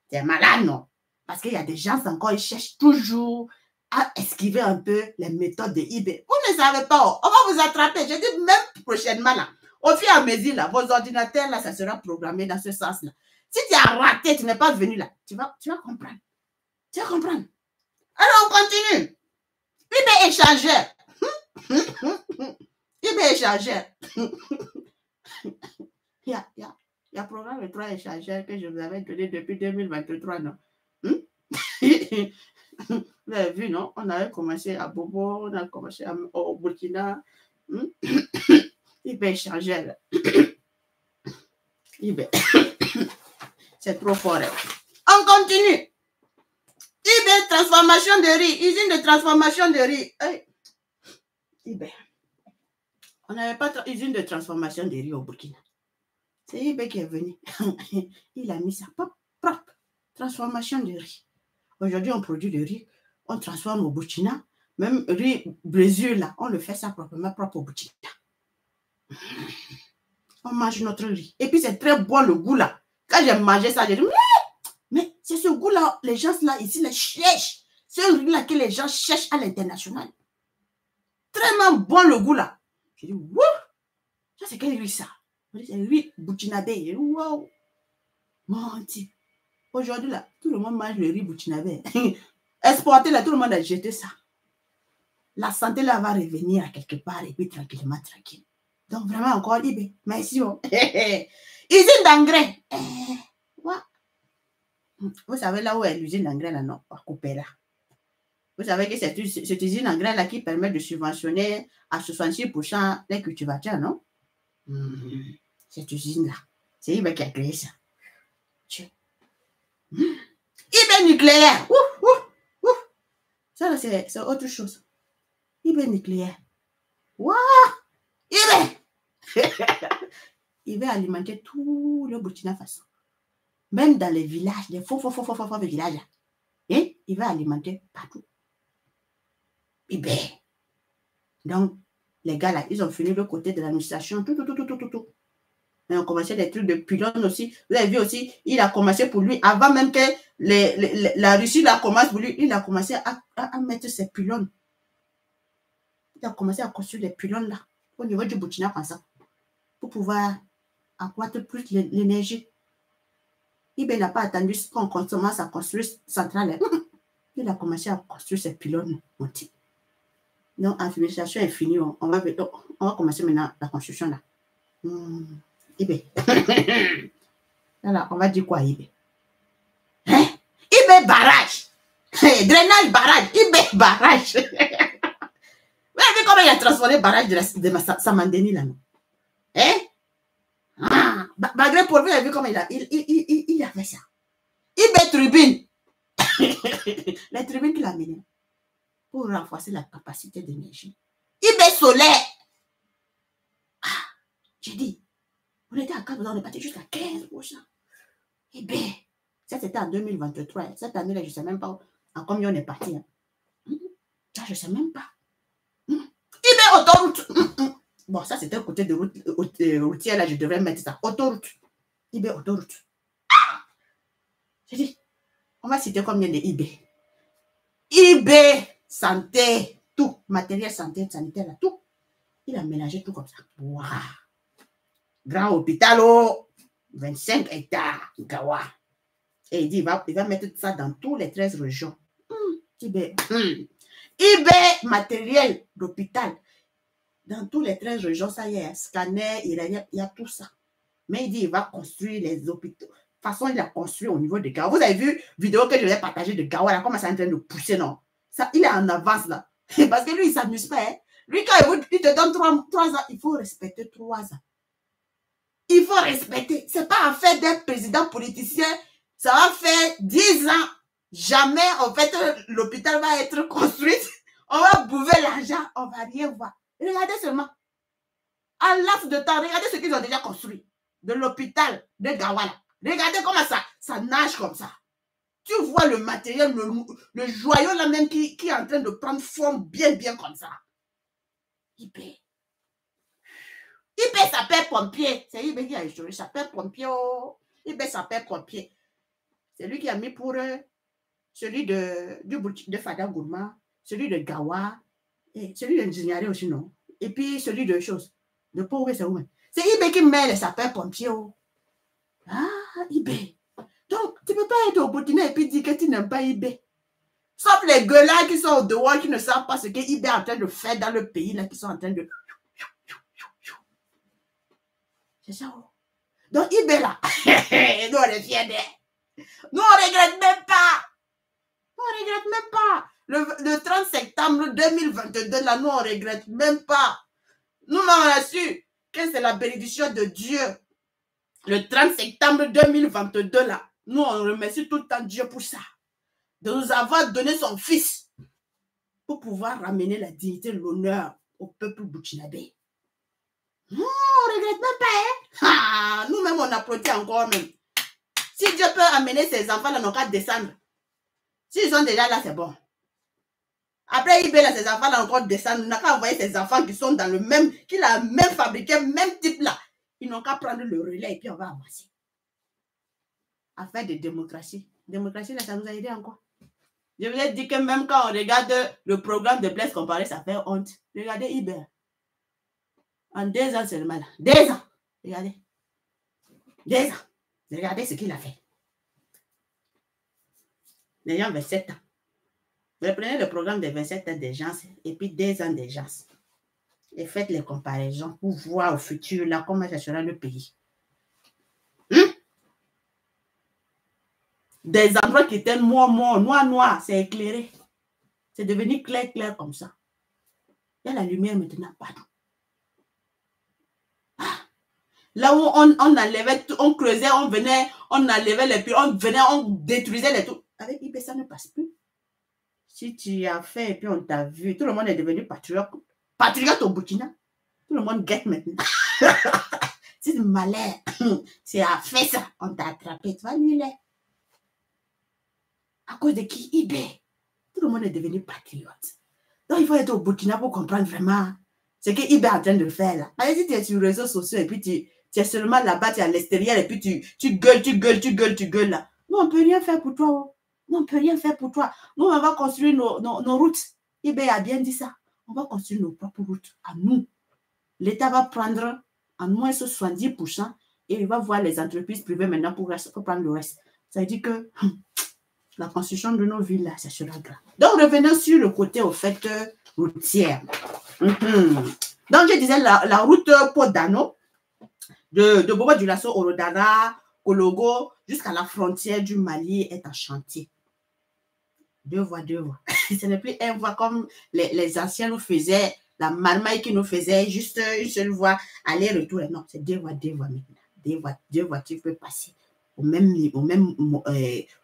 Tu es malade, non? Parce qu'il y a des gens encore, ils cherchent toujours à esquiver un peu les méthodes de eBay. Vous ne savez pas, on va vous attraper. Je dis même prochainement, là, au fur et à mesure, là, vos ordinateurs, là, ça sera programmé dans ce sens-là. Si tu as raté, tu n'es pas venu là, tu vas comprendre. Tu vas comprendre. Alors, on continue. eBay échangeur. eBay échangeur. Il y a programme de 3 échangeurs que je vous avais donné depuis 2023, non? Vous avez vu, non? On avait commencé à Bobo, on a commencé au Burkina. eBay échangeur. eBay. C'est trop fort. On continue. eBay transformation de riz. Usine de transformation de riz. Hey. eBay. On n'avait pas usine de transformation de riz au Burkina. C'est eBay qui est venu. Il a mis ça. Pop, pop. Transformation de riz. Aujourd'hui, on produit le riz. On transforme au Burkina. Même riz Brésil, là, on le fait ça proprement propre au Burkina. On mange notre riz. Et puis, c'est très bon le goût, là. Quand j'ai mangé ça, j'ai dit, mais c'est ce goût-là, les gens là, ici, les cherchent. C'est un riz-là que les gens cherchent à l'international. Très bon le goût, là. J'ai dit, wouh! Ça, c'est quel riz, ça? C'est un riz burkinabé. Wow! Mon Dieu. Aujourd'hui, là, tout le monde mange le riz burkinabé. Exporté, là, tout le monde a jeté ça. La santé, là, va revenir à quelque part et puis tranquillement, tranquille. Donc, vraiment, encore eBay. Merci. Oh. Usine d'engrais. Vous savez là où est l'usine d'engrais, là, non? À couper là. Vous savez que c'est cette usine d'engrais, là, qui permet de subventionner à 66% les cultivateurs, non? cette usine-là. C'est IBE qui a créé ça. IBE nucléaire. Ouf, ouf, ouf. Ça, c'est autre chose. IBE nucléaire. Waouh! IBE! Il va alimenter tout le Burkina Faso. Même dans les villages, les faux villages. Et il va alimenter partout. IBE. Donc, les gars là, ils ont fini le côté de l'administration, tout. Mais on commençait des trucs de pylônes aussi. Vous avez vu aussi, il a commencé pour lui, avant même que la Russie la commence pour lui, il a commencé à mettre ses pylônes. Il a commencé à construire des pylônes là, au niveau du Burkina Faso, pour pouvoir accroître plus l'énergie. IBE n'a pas attendu qu'on commence à construire centrale. Il a commencé à construire ses pylônes. Donc, l'administration est finie. On va commencer maintenant la construction là. IBE. Là, on va dire quoi, IBE? Hein? IBE barrage. Drainage barrage. IBE barrage. Vous avez vu comment il a transformé le barrage de Samandeni là, non? Hein? Malgré pour vous, vous avez vu comment il a fait ça. IBE tribune. Les tribunes qu'il a amenées pour renforcer la capacité d'énergie. IBE solaire. J'ai dit, on était à 4%, on est parti jusqu'à 15%. IBE, ça c'était en 2023. Cette année-là, je ne sais même pas en combien on est parti. Hein. Ça, je ne sais même pas. IBE autoroute. Bon, ça c'était le côté de routière, là, je devrais mettre ça. Autoroute. IBE autoroute. J'ai dit, on va citer combien de IBE. IBE santé, tout, matériel santé, sanitaire, là, tout. Il a mélangé tout comme ça. Wow. Grand hôpital, 25 hectares, Gawa. Et il dit, il va mettre ça dans tous les 13 régions. IBE. IBE matériel d'hôpital. Dans tous les 13 régions, ça y est, scanner, il y a tout ça. Mais il dit, il va construire les hôpitaux. De toute façon, il a construit au niveau de Gawa. Vous avez vu vidéo que je vais partager de Gawa, là, comment ça est en train de pousser, non? Ça, il est en avance, là. Parce que lui, il ne s'amuse pas. Hein? Lui, quand il te donne 3 ans, il faut respecter 3 ans. Il faut respecter. Ce n'est pas en fait d'être président politicien. Ça va faire 10 ans. Jamais, en fait, l'hôpital va être construit. On va bouffer l'argent. On ne va rien voir. Regardez seulement. En laps de temps, regardez ce qu'ils ont déjà construit. De l'hôpital de Gawala. Regardez comment ça nage comme ça. Tu vois le matériel, le joyau là même qui est en train de prendre forme bien comme ça. IBE. IBE s'appelle pompier. C'est IBE qui a échoué. S'appelle pompier. Oh. IBE s'appelle pompier. C'est lui qui a mis pour celui de Fada Gourma, celui de Gawa, et celui d'Ingénierie aussi, non. Et puis celui de choses. De pauvre, c'est où? C'est IBE qui met les sapeurs pompiers. Oh. Ah, IBE. Donc, tu ne peux pas être au Burkina et puis dire que tu n'aimes pas IBE. Sauf les gueulards qui sont au dehors, qui ne savent pas ce que IBE est en train de faire dans le pays, là, qui sont en train de... C'est ça. Oh. Donc, IBE, là, nous, on est fiers d'elle. Nous, on ne regrette même pas. Nous, on ne regrette même pas. Le 30 septembre 2022, là, nous, on ne regrette même pas. Nous, on a su que c'est la bénédiction de Dieu. Le 30 septembre 2022, là, nous, on remercie tout le temps Dieu pour ça. De nous avoir donné son fils pour pouvoir ramener la dignité, l'honneur au peuple burkinabé. Non, on ne regrette même pas, hein? Nous-mêmes, on applaudit encore même. Si Dieu peut amener ses enfants là, n'ont qu'à descendre. S'ils sont déjà là, c'est bon. Après, IBE, là, ses enfants là, encore descendre. On n'a qu'à envoyer ses enfants qui sont dans le même, qui l'a même fabriqué, même type là. Ils n'ont qu'à prendre le relais et puis on va avancer. Affaire de démocratie. Démocratie, là, ça nous a aidé en quoi? Je vous ai dit que même quand on regarde le programme de Blaise Compaoré, ça fait honte. Regardez IBE. En 2 ans seulement, là. 2 ans. Regardez. 2 ans. Regardez ce qu'il a fait. Les gens 27 ans. Vous prenez le programme de 27 ans des gens et puis 2 ans des gens. Et faites les comparaisons pour voir au futur là comment ça sera le pays. Des endroits qui étaient noir, c'est éclairé. C'est devenu clair comme ça. Il y a la lumière maintenant partout. Là où on enlevait, on creusait, on venait, on enlevait les puits, on venait, on détruisait les tout. Avec eBay, ça ne passe plus. Si tu as fait et puis on t'a vu, tout le monde est devenu patriote. Patriote au Burkina. Tout le monde guette maintenant. C'est malin. Tu as fait ça, on t'a attrapé, tu vas nul. À cause de qui? eBay. Tout le monde est devenu patriote. Donc il faut être au Burkina pour comprendre vraiment ce que eBay est en train de faire là. Allez, si tu es sur les réseaux sociaux et puis tu es seulement là-bas, tu es à l'extérieur et puis tu gueules là. Nous, on ne peut rien faire pour toi. Oh. Nous, on ne peut rien faire pour toi. Nous, on va construire nos routes. eBay a bien dit ça. On va construire nos propres routes à nous. L'État va prendre en moins 70% et il va voir les entreprises privées maintenant pour prendre le reste. Ça veut dire que la construction de nos villes, là, ça sera grave. Donc, revenons sur le côté, au fait, routière. Donc, je disais, la route Podano, de Bobo-Dioulasso, Orodara, Kologo, jusqu'à la frontière du Mali est en chantier. 2 voies, 2 voies. Ce n'est plus 1 voie comme les anciens nous faisaient, la marmaille qui nous faisait juste une seule voie, aller-retour. Non, c'est 2 voies, 2 voies maintenant. 2 voitures peuvent passer au même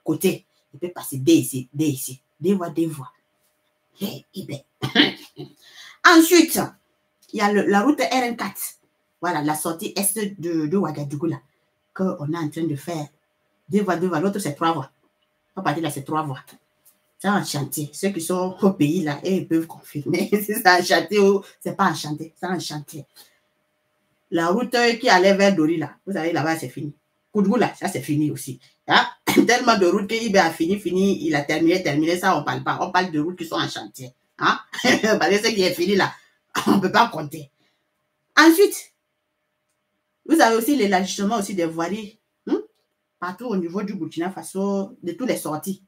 côté. Il peut passer D ici. 2 voies, 2 voies. Hey, ensuite, il y a la route RN4. Voilà, la sortie est de Ouagadougou là, qu'on est en train de faire. 2 voies, 2 voies. L'autre, c'est 3 voies. On va partir là, c'est 3 voies. C'est un chantier. Ceux qui sont au pays là, ils peuvent confirmer. C'est un chantier ou c'est pas un chantier. C'est un chantier. La route qui allait vers Dori là, vous savez, là-bas, c'est fini. Koudgou là, ça c'est fini aussi. Hein? Tellement de routes qu'il a fini, il a terminé, ça on parle pas. On parle de routes qui sont en chantier. Hein? Parce que ce qui est fini là, on ne peut pas compter. Ensuite, vous avez aussi l'élargissement aussi des voiries. Partout au niveau du Burkina Faso, de toutes les sorties.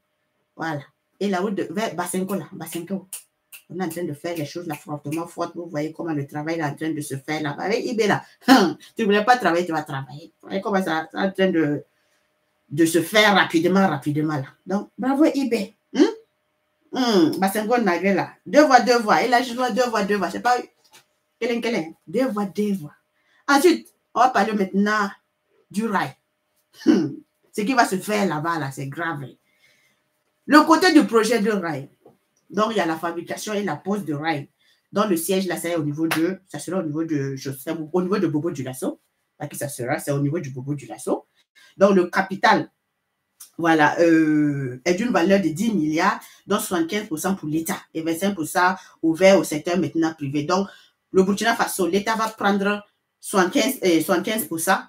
Voilà. Et la route vers Basenko là, Basenko. On est en train de faire les choses là fortement fortes. Vous voyez comment le travail est en train de se faire là. Avec eBay là, tu ne voulais pas travailler, tu vas travailler. Vous voyez comment ça est en train de se faire rapidement là. Donc, bravo eBay. Basenko Nagré là. 2 voies, 2 voies. Et là, je vois 2 voies, 2 voies. Je sais pas. 2 voies, 2 voies. Ensuite, on va parler maintenant du rail. Ce qui va se faire là-bas, là, c'est grave. Le côté du projet de rail. Donc, il y a la fabrication et la pose de rail. Donc, le siège, là, ça sera au niveau de Bobo-Dioulasso. C'est au niveau du Bobo-Dioulasso. Donc, le capital, voilà, est d'une valeur de 10 milliards, dont 75% pour l'État et 25% ouvert au secteur maintenant privé. Donc, le Burkina Faso, l'État va prendre 75%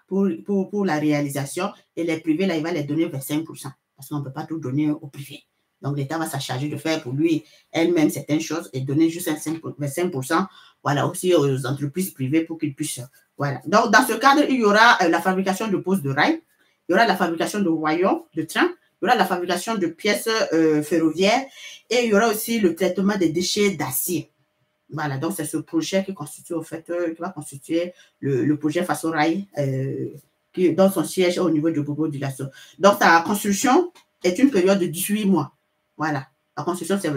pour la réalisation et les privés, là, il va les donner 25%. Parce qu'on ne peut pas tout donner au privé. Donc, l'État va s'acharger de faire pour lui elle-même certaines choses et donner juste 25%, voilà, aussi aux entreprises privées pour qu'ils puissent, voilà. Donc, dans ce cadre, il y aura la fabrication de postes de rail, il y aura la fabrication de wagons, de trains, il y aura la fabrication de pièces ferroviaires et il y aura aussi le traitement des déchets d'acier. Voilà, donc c'est ce projet qui constitue, au fait, qui va constituer le projet Faso Rail, qui dans son siège au niveau du Bobo-Dioulasso. Donc, sa construction est une période de 18 mois. Voilà, la construction, ça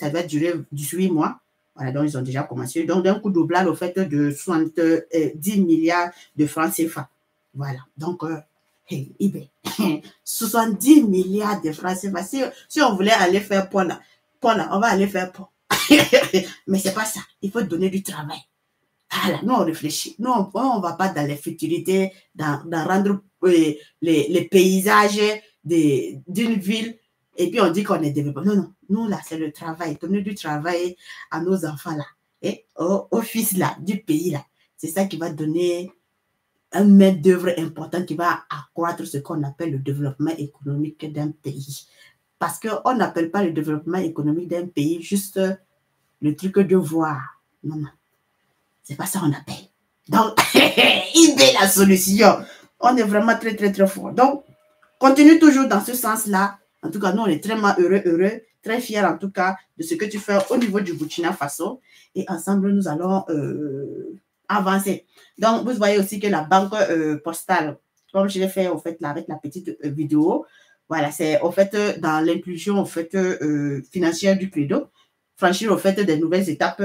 va durer 18 mois. Voilà, donc ils ont déjà commencé. Donc, d'un coup doublage, au fait, de 70 milliards de francs CFA. Voilà, donc, eBay. 70 milliards de francs CFA. Si on voulait aller faire pont là, on va aller faire pont. Mais c'est pas ça. Il faut donner du travail. Voilà, nous on réfléchit. Nous on ne va pas dans les futilités, dans rendre les paysages d'une ville et puis on dit qu'on est développé. Non, non. Nous là, c'est le travail. Donner du travail à nos enfants là et aux fils là du pays là. C'est ça qui va donner un main d'œuvre important qui va accroître ce qu'on appelle le développement économique d'un pays. Parce qu'on n'appelle pas le développement économique d'un pays juste le truc de voir. Non, non. C'est pas ça qu'on appelle. Donc, il est la solution. On est vraiment très, très, très fort. Donc, continue toujours dans ce sens-là. En tout cas, nous, on est très heureux, très fiers en tout cas de ce que tu fais au niveau du Burkina Faso. Et ensemble, nous allons avancer. Donc, vous voyez aussi que la banque postale, comme je l'ai fait au fait là avec la petite vidéo, voilà, c'est au fait dans l'inclusion au fait financière du Credo, franchir au fait des nouvelles étapes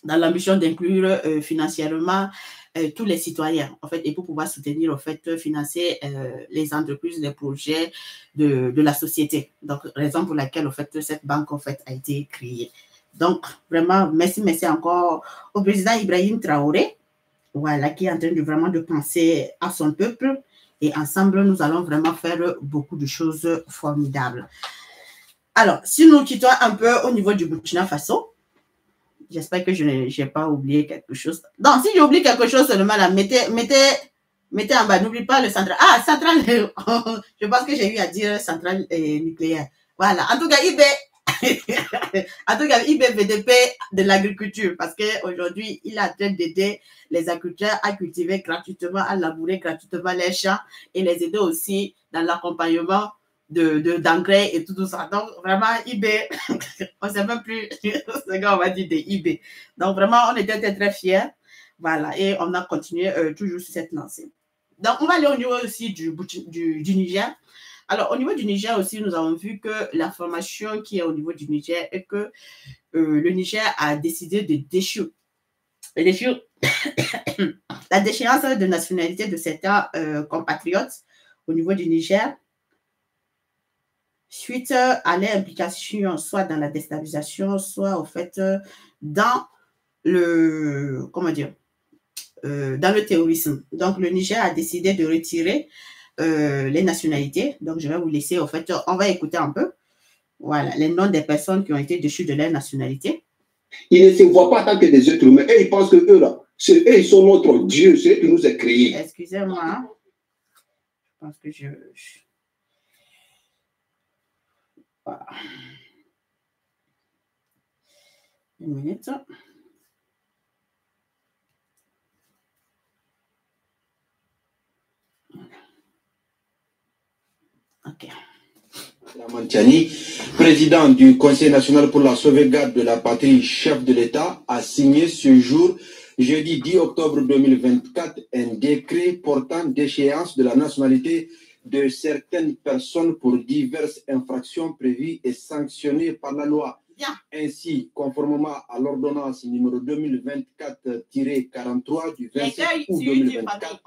dans l'ambition d'inclure financièrement tous les citoyens, en fait, et pour pouvoir soutenir, en fait, financer les entreprises, les projets de la société. Donc, raison pour laquelle, en fait, cette banque, en fait, a été créée. Donc, vraiment, merci encore au président Ibrahim Traoré, voilà, qui est en train de vraiment de penser à son peuple. Et ensemble, nous allons vraiment faire beaucoup de choses formidables. Alors, si nous quittons un peu au niveau du Burkina Faso, j'espère que je n'ai pas oublié quelque chose. Donc, si j'ai oublié quelque chose seulement, là, mettez en bas. N'oublie pas le central. Ah, central, je pense que j'ai eu à dire centrale nucléaire. Voilà. En tout cas, IBVDP de l'agriculture, parce qu'aujourd'hui, il est en train d'aider les agriculteurs à cultiver gratuitement, à labourer gratuitement les champs et les aider aussi dans l'accompagnement d'engrais et tout ça. Donc, vraiment, IB, on ne sait même plus ce qu'on va dire des IB. Donc, vraiment, on était très fiers. Voilà, et on a continué toujours sur cette lancée. Donc, on va aller au niveau aussi du Niger. Alors, au niveau du Niger aussi, nous avons vu que la formation qui est au niveau du Niger est que le Niger a décidé de déchirer la déchéance de nationalité de certains compatriotes au niveau du Niger suite à l'implication soit dans la déstabilisation, soit au fait dans le, comment dire, dans le terrorisme. Donc, le Niger a décidé de retirer les nationalités. Donc, je vais vous laisser, au fait, on va écouter un peu. Voilà, les noms des personnes qui ont été déchues de leur nationalité. Ils ne se voient pas tant que des êtres humains. Et ils pensent que eux, là, eux, ils sont notre Dieu, c'est eux qui nous a créés. Excusez-moi. Hein. Je pense que voilà. Une minute. OK. Mantiani, président du Conseil national pour la sauvegarde de la patrie, chef de l'État, a signé ce jour, jeudi 10 octobre 2024, un décret portant déchéance de la nationalité de certaines personnes pour diverses infractions prévues et sanctionnées par la loi. Bien. Ainsi, conformément à l'ordonnance numéro 2024-43 du 27 août 2024,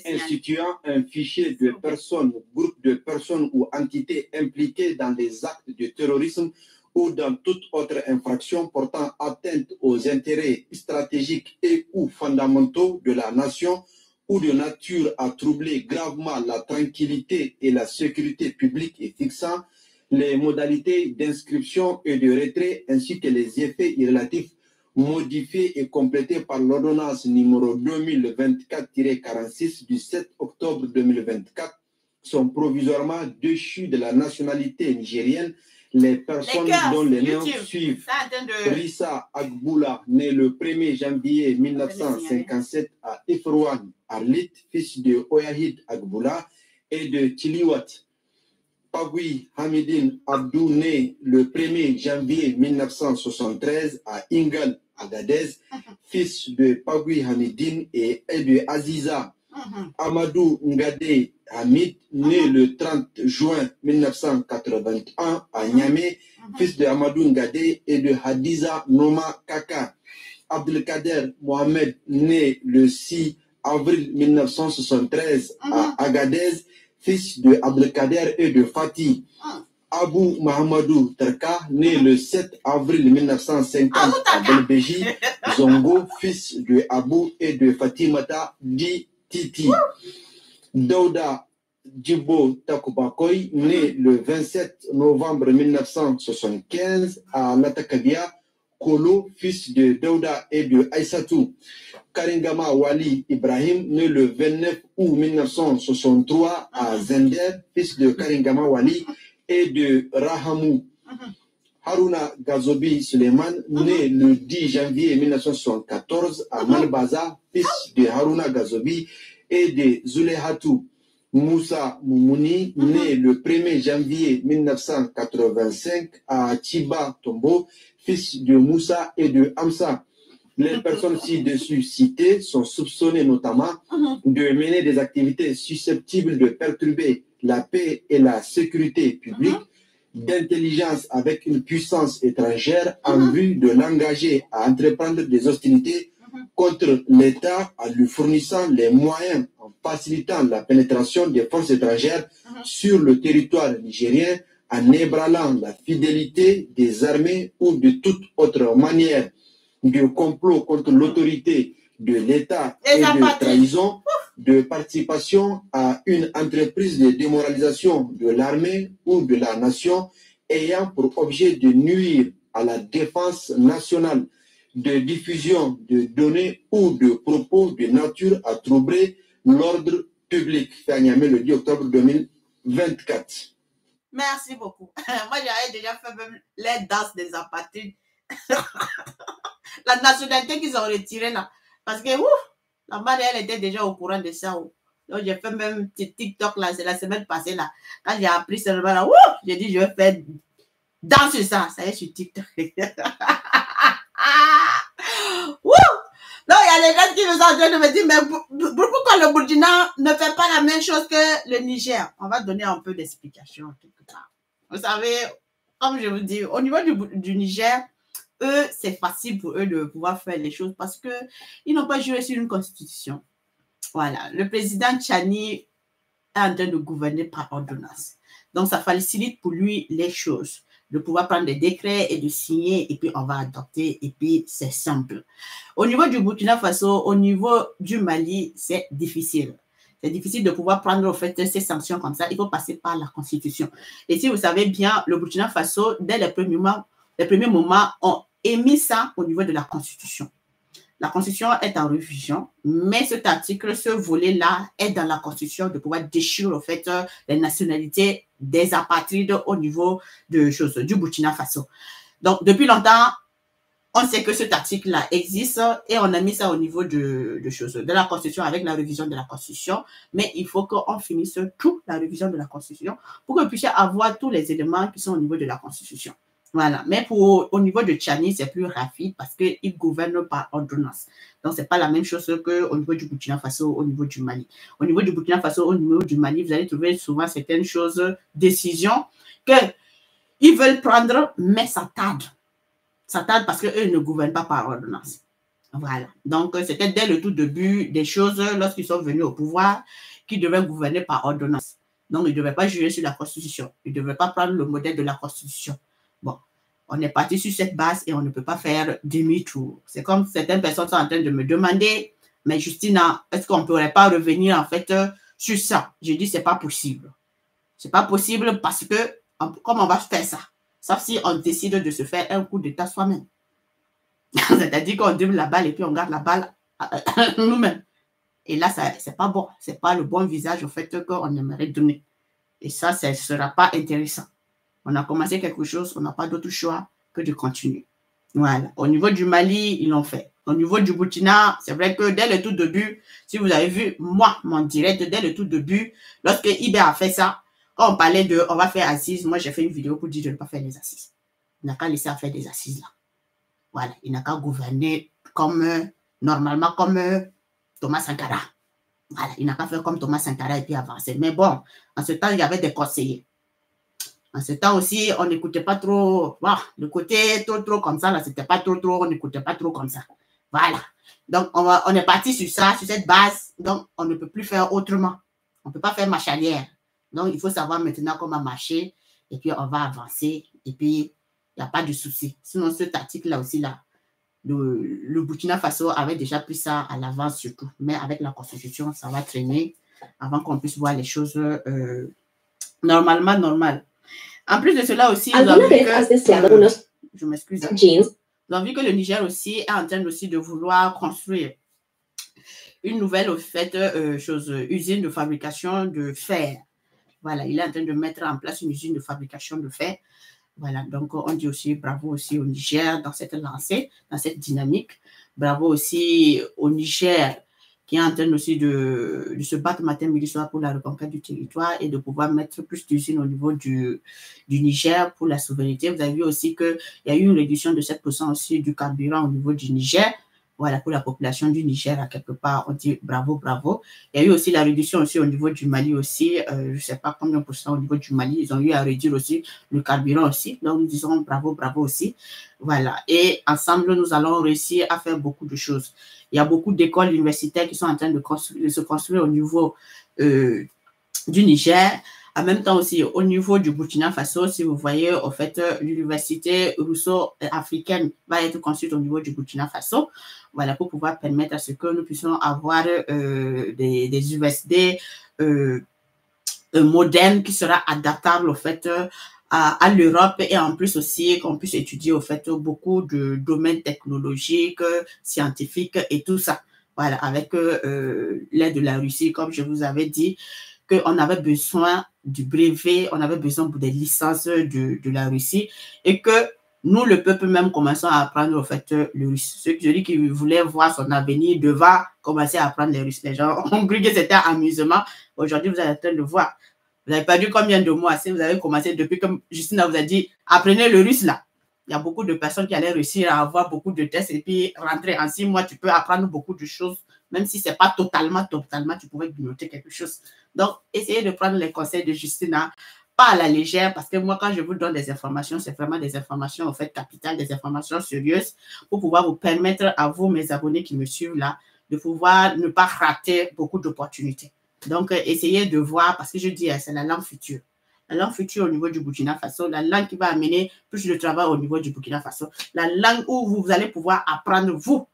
instituant un fichier de personnes, groupes de personnes ou entités impliquées dans des actes de terrorisme ou dans toute autre infraction portant atteinte aux intérêts stratégiques et ou fondamentaux de la nation ou de nature à troubler gravement la tranquillité et la sécurité publique et fixant les modalités d'inscription et de retrait ainsi que les effets relatifs modifiés et complétés par l'ordonnance numéro 2024-46 du 7 octobre 2024 sont provisoirement déchus de la nationalité nigérienne les personnes dont les noms suivent. Rissa Agboula, né le 1er janvier 1957 à Ifrouane, Arlit, fils de Oyahid Agboula et de Tiliwat. Pagui Hamidine Abdou, né le 1er janvier 1973 à Ingal, Agadez, fils de Pagui Hamidine et de Aziza. Amadou Ngade Hamid, né le 30 juin 1981 à Niamey, fils de Amadou Ngade et de Hadiza Noma Kaka. Abdelkader Mohamed, né le 6 avril 1973 à Agadez, fils de Abdelkader et de Fatih. Abou Mahamadou Terka, né le 7 avril 1950 à Belbéji, Zongo, fils de Abou et de Fatimata Di Titi. Daouda Djibo Takubakoy, né le 27 novembre 1975 à Latakabia, Kolo, fils de Daouda et de Aïssatou. Karingama Wali Ibrahim, né le 29 août 1963 à Zender, fils de Karingama Wali et de Rahamou. Haruna Gazobi Suleiman, né le 10 janvier 1974 à Malbaza, fils de Haruna Gazobi et de Zulehatou. Moussa Moumouni, né le 1er janvier 1985 à Chiba Tombo, fils de Moussa et de Amsa. Les personnes ci-dessus citées sont soupçonnées notamment de mener des activités susceptibles de perturber la paix et la sécurité publique, d'intelligence avec une puissance étrangère en vue de l'engager à entreprendre des hostilités contre l'État en lui fournissant les moyens, en facilitant la pénétration des forces étrangères sur le territoire nigérien, en ébranlant la fidélité des armées ou de toute autre manière de complot contre l'autorité de l'État et de trahison, de participation à une entreprise de démoralisation de l'armée ou de la nation ayant pour objet de nuire à la défense nationale, de diffusion de données ou de propos de nature à troubler l'ordre public. Fait à Niamey le 10 octobre 2024. Merci beaucoup. Moi, j'avais déjà fait même les danses des apatrides. La nationalité qu'ils ont retirée là. Parce que, la mère, elle était déjà au courant de ça. Donc, j'ai fait même un petit TikTok là, c'est la semaine passée là. Quand j'ai appris seulement là, j'ai dit, je vais faire danse sur ça. Ça y est, sur TikTok. Donc, il y a les gens qui nous sont en train de me dire, mais pourquoi le Burkina ne fait pas la même chose que le Niger? On va donner un peu d'explication. Vous savez, comme je vous dis, au niveau du Niger, eux, c'est facile pour eux de pouvoir faire les choses parce qu'ils n'ont pas joué sur une constitution. Voilà. Le président Tchani est en train de gouverner par ordonnance. Donc, ça facilite pour lui les choses, de pouvoir prendre des décrets et de signer, et puis on va adopter, et puis c'est simple. Au niveau du Burkina Faso, au niveau du Mali, c'est difficile. C'est difficile de pouvoir prendre en fait ces sanctions comme ça. Il faut passer par la Constitution. Et si vous savez bien, le Burkina Faso, dès les premiers moments, ont émis ça au niveau de la Constitution. La Constitution est en révision, mais cet article, ce volet-là, est dans la Constitution de pouvoir déchirer en fait les nationalités des apatrides au niveau du Burkina Faso. Donc, depuis longtemps, on sait que cet article-là existe et on a mis ça au niveau de la Constitution avec la révision de la Constitution. Mais il faut qu'on finisse toute la révision de la Constitution pour que vous puissiez avoir tous les éléments qui sont au niveau de la Constitution. Voilà. Mais au niveau de Tchani, c'est plus rapide parce qu'il gouverne par ordonnance. Donc, ce n'est pas la même chose qu'au niveau du Burkina Faso, au niveau du Mali. Au niveau du Burkina Faso, au niveau du Mali, vous allez trouver souvent certaines choses, décisions qu'ils veulent prendre, mais ça tarde. Ça tarde parce qu'eux ne gouvernent pas par ordonnance. Voilà. Donc, c'était dès le tout début des choses, lorsqu'ils sont venus au pouvoir, qu'ils devaient gouverner par ordonnance. Donc, ils ne devaient pas juger sur la Constitution. Ils ne devaient pas prendre le modèle de la Constitution. Bon, on est parti sur cette base et on ne peut pas faire demi-tour. C'est comme certaines personnes sont en train de me demander, mais Justina, est-ce qu'on ne pourrait pas revenir en fait sur ça? Je dis, c'est pas possible. C'est pas possible parce que, comment on va faire ça? Sauf si on décide de se faire un coup d'état soi-même. C'est-à-dire qu'on dribble la balle et puis on garde la balle nous-mêmes. Et là, c'est pas bon. C'est pas le bon visage au fait qu'on aimerait donner. Et ça ne sera pas intéressant. On a commencé quelque chose, on n'a pas d'autre choix que de continuer. Voilà. Au niveau du Mali, ils l'ont fait. Au niveau du Burkina, c'est vrai que dès le tout début, si vous avez vu, moi, mon direct, dès le tout début, lorsque Iber a fait ça, quand on parlait de on va faire assises, moi j'ai fait une vidéo pour dire de ne pas faire les assises. Il n'a qu'à laisser à faire des assises là. Voilà. Il n'a qu'à gouverner comme, normalement, comme Thomas Sankara. Voilà. Il n'a qu'à faire comme Thomas Sankara et puis avancer. Mais bon, en ce temps, il y avait des conseillers. En ce temps aussi, on n'écoutait pas trop, le côté trop comme ça, là, c'était pas trop, on n'écoutait pas trop comme ça. Voilà. Donc, on est parti sur ça, sur cette base. Donc, on ne peut plus faire autrement. On ne peut pas faire marche arrière. Donc, il faut savoir maintenant comment marcher. Et puis, on va avancer. Et puis, il n'y a pas de souci. Sinon, cet article-là aussi, là, le Burkina Faso avait déjà pris ça à l'avance surtout. Mais avec la Constitution, ça va traîner avant qu'on puisse voir les choses normales. En plus de cela aussi, je m'excuse. Nous avons vu que le Niger aussi est en train aussi de vouloir construire une nouvelle usine de fabrication de fer. Voilà, il est en train de mettre en place une usine de fabrication de fer. Voilà, donc on dit aussi bravo aussi au Niger dans cette lancée, dans cette dynamique. Bravo aussi au Niger qui est en train aussi de se battre matin, midi, soir pour la reconquête du territoire et de pouvoir mettre plus d'usines au niveau du Niger pour la souveraineté. Vous avez vu aussi qu'il y a eu une réduction de 7% aussi du carburant au niveau du Niger. Voilà, pour la population du Niger, à quelque part, on dit bravo, bravo. Il y a eu aussi la réduction aussi au niveau du Mali aussi. Je ne sais pas combien % au niveau du Mali. Ils ont eu à réduire aussi le carburant aussi. Donc, nous disons bravo, bravo aussi. Voilà. Et ensemble, nous allons réussir à faire beaucoup de choses. Il y a beaucoup d'écoles universitaires qui sont en train de se construire au niveau du Niger. En même temps aussi, au niveau du Burkina Faso, si vous voyez, au fait, l'université russo-africaine va être construite au niveau du Burkina Faso. Voilà, pour pouvoir permettre à ce que nous puissions avoir des universités modernes qui sera adaptable, au fait, à l'Europe et en plus aussi qu'on puisse étudier, au fait, beaucoup de domaines technologiques, scientifiques et tout ça. Voilà, avec l'aide de la Russie, comme je vous avais dit, qu'on avait besoin du brevet, on avait besoin des licences de la Russie et que nous, le peuple même, commençons à apprendre au fait le russe. Celui qui voulait voir son avenir devait commencer à apprendre les Russes. Les gens ont cru que c'était un amusement. Aujourd'hui, vous êtes en train de voir. Vous avez perdu combien de mois? Si vous avez commencé depuis que Justine vous a dit, apprenez le russe là. Il y a beaucoup de personnes qui allaient réussir à avoir beaucoup de tests et puis rentrer en 6 mois, tu peux apprendre beaucoup de choses. Même si ce n'est pas totalement, tu pouvais noter quelque chose. Donc, essayez de prendre les conseils de Justina, pas à la légère, parce que moi, quand je vous donne des informations, c'est vraiment des informations, en fait, capitales, des informations sérieuses, pour pouvoir vous permettre à vous, mes abonnés qui me suivent là, de pouvoir ne pas rater beaucoup d'opportunités. Donc, essayez de voir, parce que je dis, c'est la langue future. La langue future au niveau du Burkina Faso, la langue qui va amener plus de travail au niveau du Burkina Faso, la langue où vous allez pouvoir apprendre, vous,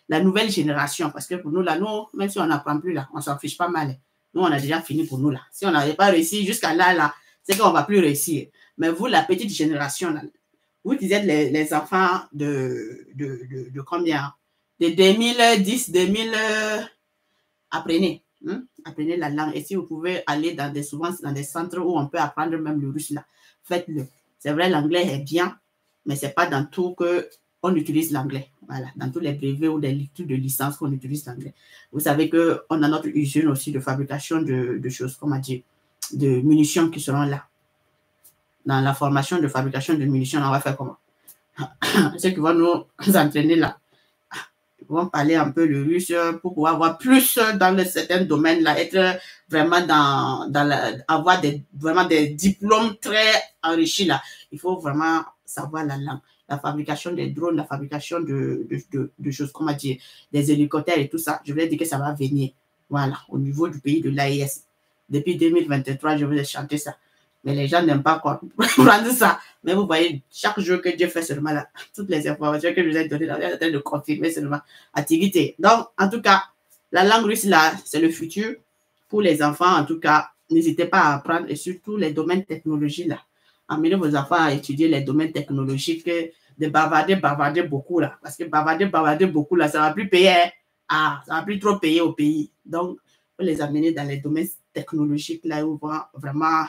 la nouvelle génération, parce que pour nous, là, nous, même si on n'apprend plus, là, on s'en fiche pas mal. Nous, on a déjà fini pour nous, là. Si on n'avait pas réussi jusqu'à là, c'est qu'on ne va plus réussir. Mais vous, la petite génération, là, vous êtes les enfants de combien? De 2010, 2000, apprenez. Apprenez la langue. Et si vous pouvez aller souvent dans des centres où on peut apprendre même le russe, là, faites-le. C'est vrai, l'anglais est bien, mais ce n'est pas dans tout qu'on utilise l'anglais. Voilà, dans tous les brevets ou des lectures de licence qu'on utilise l'anglais. Vous savez qu'on a notre usine aussi de fabrication de choses, comment dire, de munitions qui seront là. Dans la formation de fabrication de munitions, on va faire comment? Ceux qui vont nous entraîner là, ils vont parler un peu le russe pour pouvoir avoir plus dans certains domaines là, être vraiment avoir vraiment des diplômes très enrichis là. Il faut vraiment savoir la langue. La fabrication des drones, la fabrication de choses, comment dire, des hélicoptères et tout ça, je voulais dire que ça va venir. Voilà, au niveau du pays de l'AES. Depuis 2023, je vous ai chanté ça. Mais les gens n'aiment pas prendre ça. Mais vous voyez, chaque jour que Dieu fait seulement là, toutes les informations que je vous ai données, on est en train de confirmer seulement à Tigité. Donc, en tout cas, la langue russe là, c'est le futur. Pour les enfants, en tout cas, n'hésitez pas à apprendre et surtout les domaines technologiques là. Amenez vos enfants à étudier les domaines technologiques, de bavarder beaucoup là. Parce que bavarder beaucoup là, ça ne va plus payer. Ça ne va plus trop payer au pays. Donc, il faut les amener dans les domaines technologiques là où ils vont vraiment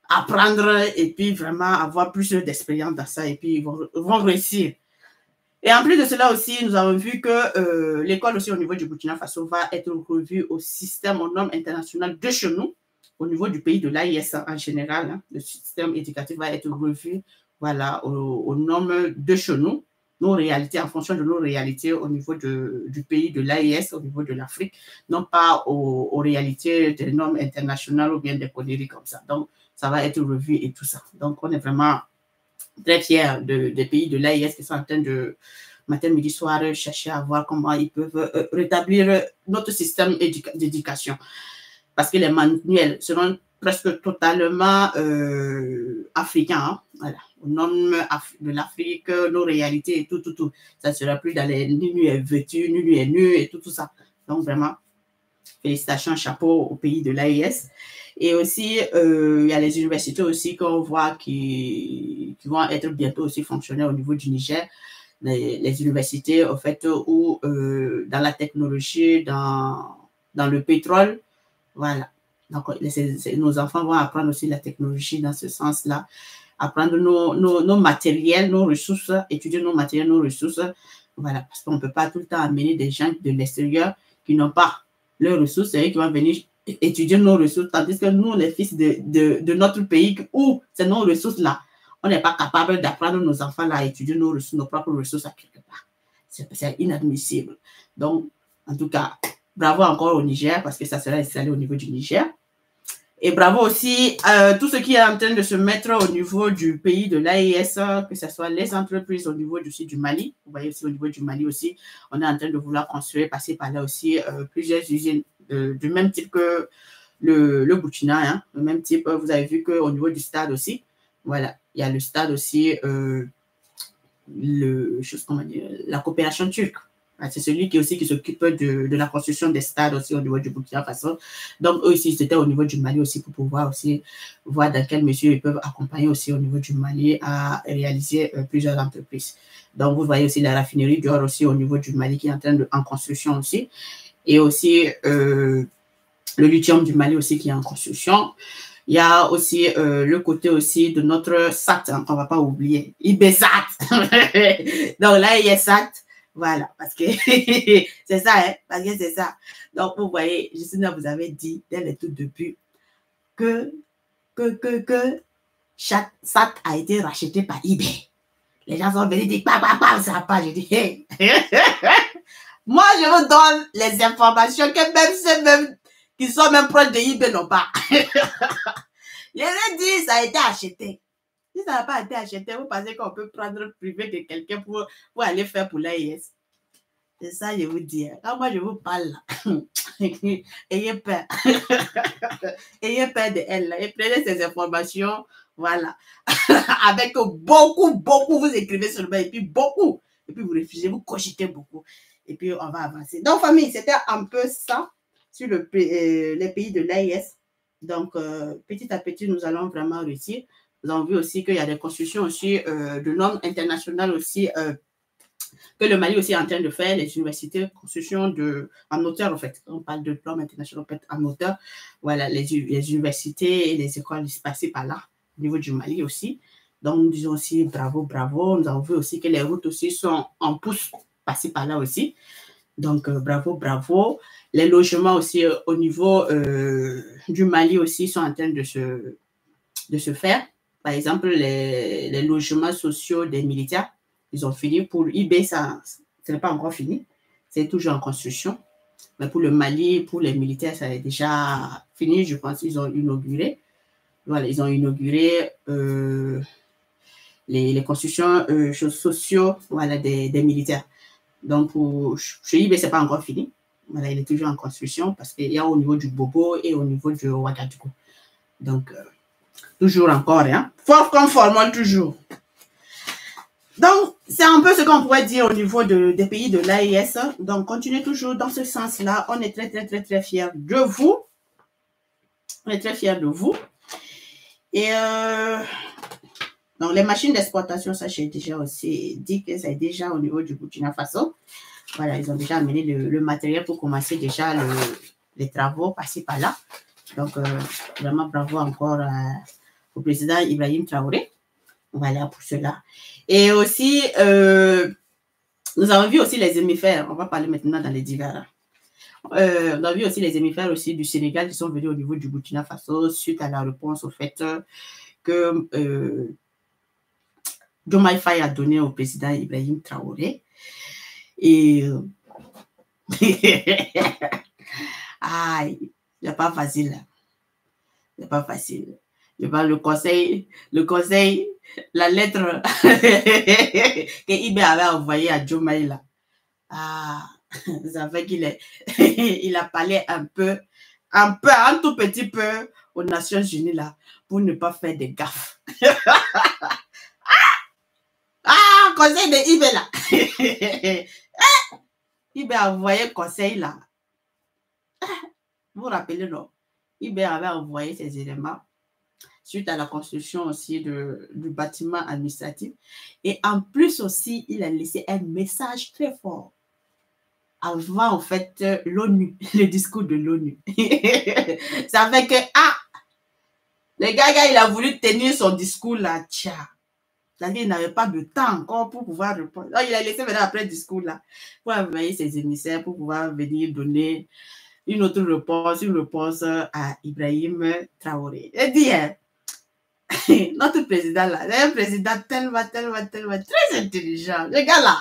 apprendre et puis vraiment avoir plus d'expérience dans ça et puis ils vont réussir. Et en plus de cela aussi, nous avons vu que l'école aussi au niveau du Burkina Faso va être revue au système, aux normes internationales de chez nous. Au niveau du pays de l'AIS en général, hein, le système éducatif va être revu, voilà, aux normes de chez nous, nos réalités, en fonction de nos réalités au niveau du pays de l'AIS, au niveau de l'Afrique, non pas aux réalités des normes internationales ou bien des conneries comme ça. Donc, ça va être revu et tout ça. Donc, on est vraiment très fiers des pays de l'AIS qui sont en train de, matin, midi, soir, chercher à voir comment ils peuvent rétablir notre système d'éducation. Parce que les manuels seront presque totalement africains. Hein? Voilà. Aux normes de l'Afrique, nos réalités et tout. Ça ne sera plus dans les nu est vêtu, nu est nu et tout ça. Donc, vraiment, félicitations, chapeau au pays de l'AIS. Et aussi, il y a les universités aussi qu'on voit qui vont être bientôt aussi fonctionnelles au niveau du Niger. Les universités, en fait, où dans la technologie, dans le pétrole, voilà. Donc, nos enfants vont apprendre aussi la technologie dans ce sens-là, apprendre nos matériels, nos ressources, étudier nos matériels, nos ressources. Voilà, parce qu'on ne peut pas tout le temps amener des gens de l'extérieur qui n'ont pas leurs ressources, c'est eux qui vont venir étudier nos ressources, tandis que nous, les fils de notre pays, où c'est nos ressources-là, on n'est pas capable d'apprendre nos enfants là, à étudier nos ressources, nos propres ressources à quelque part. C'est inadmissible. Donc, en tout cas, bravo encore au Niger, parce que ça sera installé au niveau du Niger. Et bravo aussi tout ce qui est en train de se mettre au niveau du pays de l'AES, que ce soit les entreprises au niveau du Mali. Vous voyez aussi au niveau du Mali aussi, on est en train de vouloir construire, passer par là aussi plusieurs usines du même type que le Burkina, hein, le même type. Vous avez vu qu'au niveau du stade aussi, voilà, il y a le stade aussi, la coopération turque. C'est celui qui s'occupe de la construction des stades aussi au niveau du Burkina Faso. Donc, eux aussi, c'était au niveau du Mali aussi pour pouvoir aussi voir dans quelle mesure ils peuvent accompagner aussi au niveau du Mali à réaliser plusieurs entreprises. Donc, vous voyez aussi la raffinerie d'or aussi au niveau du Mali qui est en construction aussi. Et aussi le lithium du Mali aussi qui est en construction. Il y a aussi le côté aussi de notre SAT, hein, on ne va pas oublier, IBSAT. Donc là, il y a SAT. Voilà, parce que c'est ça, hein, parce que c'est ça. Donc, vous voyez, Justina vous avez dit dès le tout début que SAT a été racheté par eBay. Les gens sont venus dire, ça va pas. J'ai dit, hey. Moi, je vous donne les informations que même ceux qui sont même proches de eBay n'ont pas. Je l'ai dit, ça a été acheté. Si ça n'a pas été acheté, vous pensez qu'on peut prendre le privé de quelqu'un pour aller faire pour l'AIS? C'est ça, je vous dis. Quand moi, je vous parle, ayez peur. Ayez peur de elle. Et prenez ces informations, voilà. Avec beaucoup, vous écrivez seulement, et puis beaucoup. Et puis vous réfléchissez, vous cogitez beaucoup. Et puis on va avancer. Donc, famille, c'était un peu ça sur les pays de l'AIS. Donc, petit à petit, nous allons vraiment réussir. Nous avons vu aussi qu'il y a des constructions aussi de normes internationales aussi que le Mali aussi est en train de faire, les universités, construction en hauteur en fait. On parle de normes internationales en hauteur. Voilà, les universités et les écoles passées par là, au niveau du Mali aussi. Donc, nous disons aussi bravo. Nous avons vu aussi que les routes aussi sont en pouce passées par là aussi. Donc, bravo. Les logements aussi au niveau du Mali aussi sont en train de se faire. Par exemple, les logements sociaux des militaires, ils ont fini. Pour eBay, ça n'est pas encore fini. C'est toujours en construction. Mais pour le Mali, pour les militaires, ça est déjà fini. Je pense qu'ils ont inauguré. Voilà, ils ont inauguré les constructions sociaux, voilà, des militaires. Donc, chez eBay, ce n'est pas encore fini. Voilà, il est toujours en construction parce qu'il y a au niveau du Bobo et au niveau du Ouagadougou. Donc, toujours encore, hein. Fort comme formant toujours. Donc, c'est un peu ce qu'on pourrait dire au niveau des pays de l'AES. Donc, continuez toujours dans ce sens-là. On est très fiers de vous. On est très fiers de vous. Et donc, les machines d'exportation, ça, j'ai déjà aussi dit que c'est déjà au niveau du Burkina Faso. Voilà, ils ont déjà amené le matériel pour commencer déjà les travaux passés par là. Donc, vraiment bravo encore au président Ibrahim Traoré. Voilà pour cela. Et aussi, nous avons vu aussi les hémifères. On va parler maintenant dans les divers. On a vu aussi les hémifères aussi du Sénégal qui sont venus au niveau du Burkina Faso suite à la réponse au fait que Diomaye Faye a donné au président Ibrahim Traoré. Et aïe, c'est pas facile. C'est pas facile. Le conseil, la lettre que Ibé avait envoyée à Diomaye là. Ah, ça fait il a parlé un tout petit peu aux Nations Unies là pour ne pas faire des gaffes. Conseil de Ibé là. Ibé a envoyé conseil là. Vous vous rappelez, non? Ibé avait envoyé ces éléments suite à la construction aussi du bâtiment administratif. Et en plus aussi, il a laissé un message très fort avant, en fait, l'ONU, le discours de l'ONU. Ça fait que, le gars, il a voulu tenir son discours là, c'est-à-dire qu'il n'avait pas de temps encore pour pouvoir répondre. Donc, il a laissé venir après le discours là, pour envoyer ses émissaires, pour pouvoir venir donner une autre réponse à Ibrahim Traoré. Et dit, notre président là, c'est un président tellement très intelligent. Le gars là,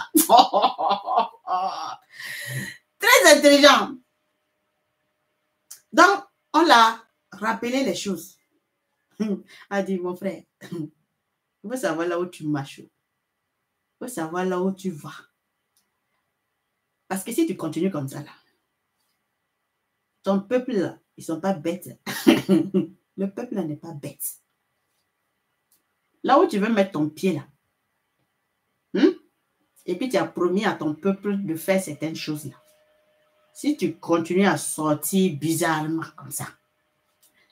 Très intelligent. Donc, on l'a rappelé les choses. A dit, mon frère, il faut savoir là où tu marches. Il faut savoir là où tu vas. Parce que si tu continues comme ça, là, ton peuple, là, ils ne sont pas bêtes. Le peuple, là, n'est pas bête. Là où tu veux mettre ton pied, là, et puis tu as promis à ton peuple de faire certaines choses, là. Si tu continues à sortir bizarrement comme ça,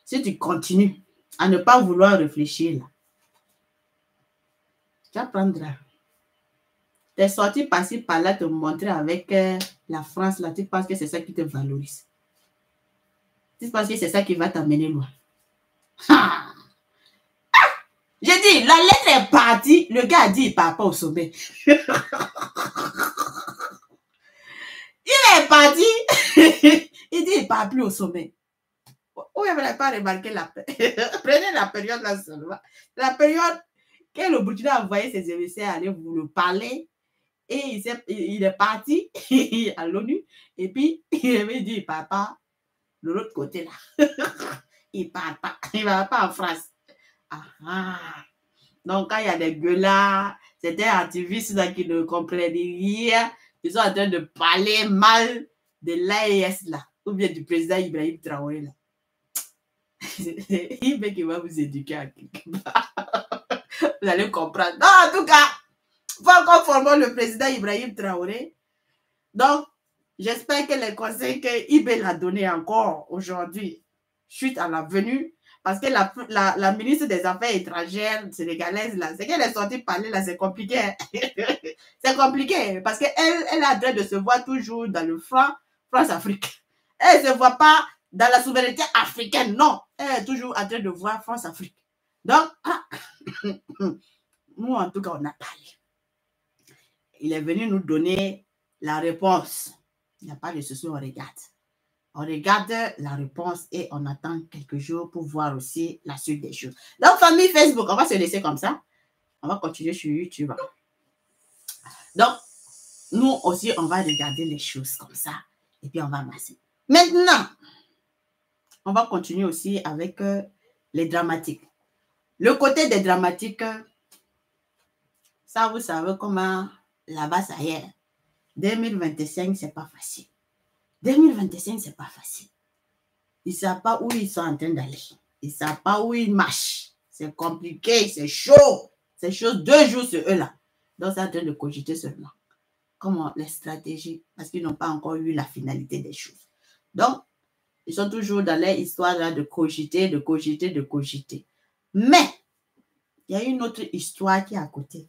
si tu continues à ne pas vouloir réfléchir, là, tu apprendras. Tu es sorti par-ci, par-là, te montrer avec la France, là, tu penses que c'est ça qui te valorise. Tu penses que c'est ça qui va t'amener loin. J'ai dit, la lettre est partie. Le gars a dit, il ne part pas au sommet. Il est parti. Il dit, il ne part plus au sommet. Vous n'avez pas remarqué la période. Prenez la période là seulement. La période que le Burkina a envoyé ses émissaires aller vous le parler. Et il est parti à l'ONU. Et puis, il avait dit, il ne part pas de l'autre côté là. Il ne part pas. Il ne va pas en France. Donc, quand il y a des gueulards, c'est des activistes là, qui ne comprennent rien, ils sont en train de parler mal de l'AES là, ou bien du président Ibrahim Traoré là. Il veut qu'il va vous éduquer à quelque part. Vous allez comprendre. Non, en tout cas, pas conformément le président Ibrahim Traoré. Donc, j'espère que les conseils que IB l'a donné encore aujourd'hui, suite à la venue, parce que la ministre des Affaires étrangères sénégalaise, là, c'est qu'elle est sortie parler, là, c'est compliqué. C'est compliqué, parce qu'elle a le droit de se voir toujours dans le France-Afrique. Elle ne se voit pas dans la souveraineté africaine, non. Elle est toujours en train de voir France-Afrique. Donc, nous, en tout cas, on a parlé. Il est venu nous donner la réponse. Il n'y a pas de souci, on regarde. On regarde la réponse et on attend quelques jours pour voir aussi la suite des choses. Donc, famille Facebook, on va se laisser comme ça. On va continuer sur YouTube. Donc, nous aussi, on va regarder les choses comme ça. Et puis, on va masser. Maintenant, on va continuer aussi avec les dramatiques. Le côté des dramatiques, ça, vous savez comment là-bas, ça y est. 2025, c'est pas facile. 2025, c'est pas facile. Ils ne savent pas où ils sont en train d'aller. Ils ne savent pas où ils marchent. C'est compliqué, c'est chaud. C'est chaud 2 jours sur eux là. Donc, c'est en train de cogiter seulement. Comment les stratégies, parce qu'ils n'ont pas encore eu la finalité des choses. Donc, ils sont toujours dans leur histoire là de cogiter, de cogiter, de cogiter. Mais, il y a une autre histoire qui est à côté.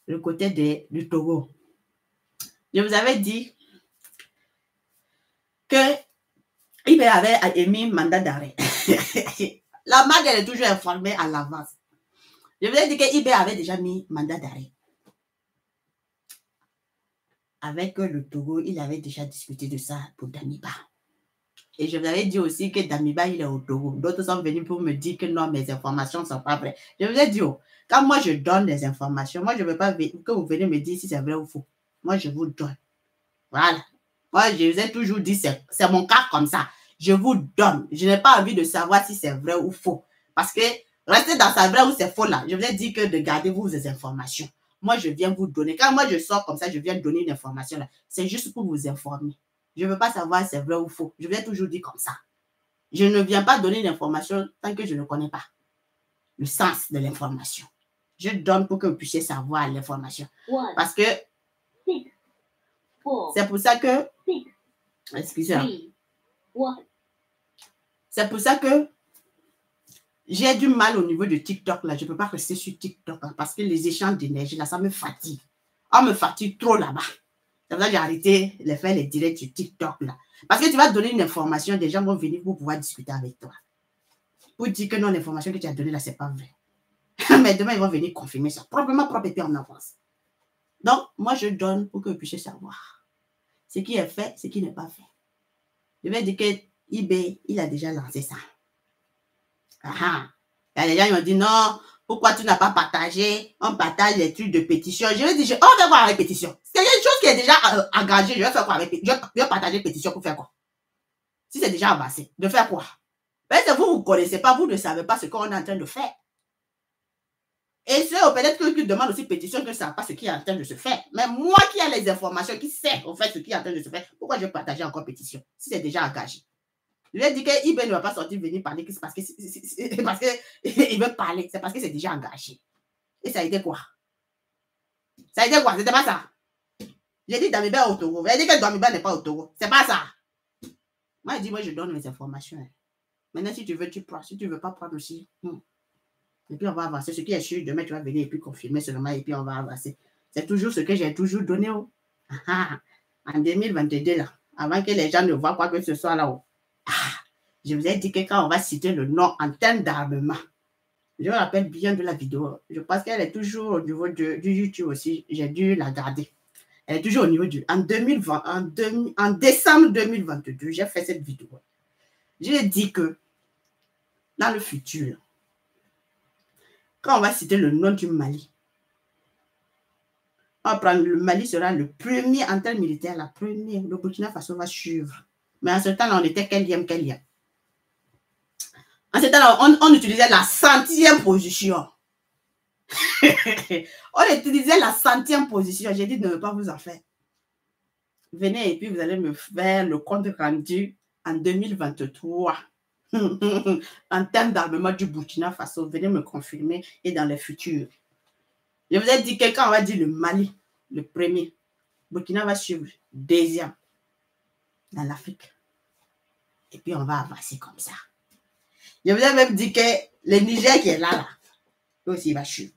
Le côté du Togo. Je vous avais dit que IB avait émis mandat d'arrêt. La MAD, elle est toujours informée à l'avance. Je vous ai dit que IB avait déjà mis mandat d'arrêt. Avec le Togo, il avait déjà discuté de ça pour Damiba. Et je vous avais dit aussi que Damiba, il est au Togo. D'autres sont venus pour me dire que non, mes informations ne sont pas vraies. Je vous ai dit, quand moi je donne des informations, moi je ne veux pas que vous venez me dire si c'est vrai ou faux. Moi, je vous donne. Voilà. Moi, je vous ai toujours dit, c'est mon cas comme ça. Je vous donne. Je n'ai pas envie de savoir si c'est vrai ou faux. Parce que rester dans ça vrai ou c'est faux là. Je vous ai dit que de garder vous ces informations. Moi, je viens vous donner. Quand moi, je sors comme ça, je viens donner une information là. C'est juste pour vous informer. Je ne veux pas savoir si c'est vrai ou faux. Je vous ai toujours dit comme ça. Je ne viens pas donner une information tant que je ne connais pas le sens de l'information. Je donne pour que vous puissiez savoir l'information. Parce que c'est pour ça que... Excusez-moi. C'est pour ça que j'ai du mal au niveau de TikTok. Là. Je ne peux pas rester sur TikTok là, parce que les échanges d'énergie, là, ça me fatigue. On me fatigue trop là-bas. C'est pour ça que j'ai arrêté de faire les directs sur TikTok. Là. Parce que tu vas donner une information, des gens vont venir pour pouvoir discuter avec toi. Pour dire que non, l'information que tu as donnée là, ce n'est pas vrai. Mais demain, ils vont venir confirmer ça. Probablement propre et puis en avance. Donc, moi, je donne pour que vous puissiez savoir ce qui est fait, ce qui n'est pas fait. Je vais dire que IB, il a déjà lancé ça. Il y a des gens qui ont dit non, Pourquoi tu n'as pas partagé? On partage les trucs de pétition. Je vais dire, on fait quoi avec pétition? C'est quelque chose qui est déjà engagé. Je vais faire quoi avec pétition? Je vais partager pétition pour faire quoi? Si c'est déjà avancé, de faire quoi? Peut-être que vous ne connaissez pas, vous ne savez pas ce qu'on est en train de faire. Et peut-être que tu demandes aussi pétition, que tu ne sais pas ce qui est en train de se faire. Mais moi qui ai les informations, qui sais en fait ce qui est en train de se faire, pourquoi je vais partager encore pétition? Si c'est déjà engagé. Je vais dire que Ibe ne va pas sortir venir parler parce qu'il veut parler. C'est parce que c'est déjà engagé. Et ça a été quoi? Ça a été quoi? C'était pas ça. J'ai dit Damiba au Togo. J'ai dit que Damiba n'est pas au Togo. C'est pas ça. Moi, je dis, moi, je donne les informations. Maintenant, si tu veux, tu prends. Si tu ne veux pas prendre aussi. Et puis, on va avancer. Ce qui est sûr, demain, tu vas venir et puis confirmer seulement et puis on va avancer. C'est toujours ce que j'ai toujours donné. En 2022, là, avant que les gens ne voient quoi que ce soit là-haut. Je vous ai dit que quand on va citer le nom en termes d'armement, je me rappelle bien de la vidéo. Je pense qu'elle est toujours au niveau du YouTube aussi. J'ai dû la garder. Elle est toujours au niveau du... En décembre 2022, j'ai fait cette vidéo. Je dit que dans le futur, quand on va citer le nom du Mali, on va prendre, le Mali sera le premier en termes militaires, la première. Le Burkina Faso va suivre. Mais en ce temps-là, on était quel lien? En ce temps-là, on utilisait la 100e position. On utilisait la 100e position. J'ai dit de ne pas vous en faire. Venez et puis vous allez me faire le compte rendu en 2023. En termes d'armement du Burkina Faso, venez me confirmer et dans le futur. Je vous ai dit que quand on va dire le Mali, le premier, Burkina va suivre, deuxième dans l'Afrique. Et puis on va avancer comme ça. Je vous ai même dit que le Niger qui est là, aussi il va suivre.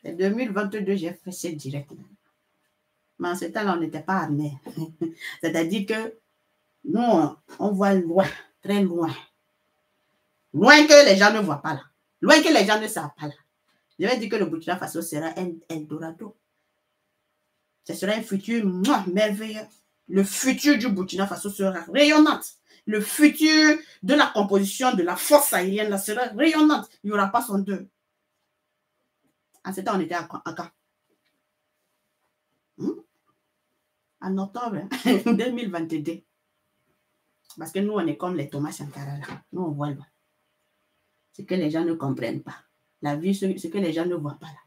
En 2022, j'ai fait ce direct. Mais en ce temps-là, on n'était pas armés. C'est-à-dire que nous, on voit loin, très loin. Loin que les gens ne voient pas là. Loin que les gens ne savent pas là. Je vais dire que le Burkina Faso sera un Eldorado. Ce sera un futur merveilleux. Le futur du Burkina Faso sera rayonnant. Le futur de la composition de la force aérienne là sera rayonnante. Il n'y aura pas son deux. En ce temps, on était à quand? En octobre 2022. Parce que nous, on est comme les Thomas Sankara là. Nous, on voit loin. Ce que les gens ne comprennent pas. La vie, ce que les gens ne voient pas là.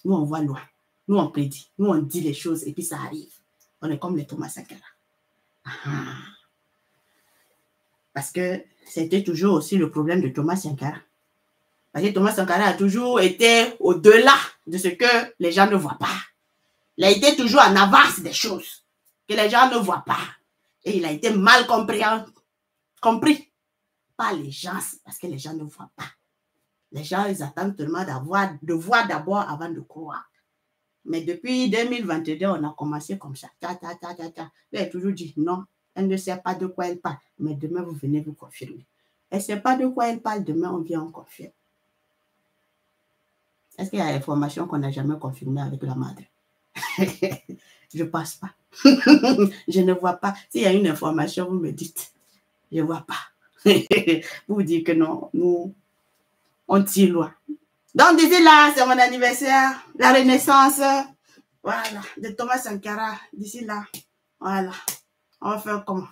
Nous, on voit loin. Nous, on prédit. Nous, on dit les choses et puis ça arrive. On est comme les Thomas Sankara. Parce que c'était toujours aussi le problème de Thomas Sankara. Parce que Thomas Sankara a toujours été au-delà de ce que les gens ne voient pas. Il a été toujours en avance des choses que les gens ne voient pas. Et il a été mal compris par les gens parce que les gens ne voient pas. Les gens, ils attendent tellement de voir d'abord avant de croire. Mais depuis 2022, on a commencé comme ça. Elle a toujours dit non, elle ne sait pas de quoi elle parle. Mais demain, vous venez vous confirmer. Elle ne sait pas de quoi elle parle, demain, on vient en confirmer. Est-ce qu'il y a l'information qu'on n'a jamais confirmée avec la madre? Je ne pense pas. Je ne vois pas. S'il y a une information, vous me dites. Je ne vois pas. Vous dites que non, nous, on tire loin. Donc, d'ici là, c'est mon anniversaire, la renaissance, voilà, de Thomas Sankara. D'ici là, voilà. On va faire comment?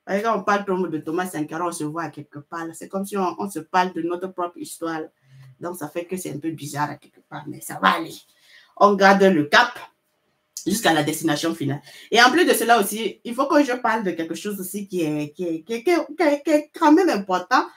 Quand on parle de Thomas Sankara, on se voit à quelque part. C'est comme si on se parle de notre propre histoire. Donc, ça fait que c'est un peu bizarre à quelque part, mais ça va aller. On garde le cap jusqu'à la destination finale. Et en plus de cela aussi, il faut que je parle de quelque chose aussi qui est quand même important.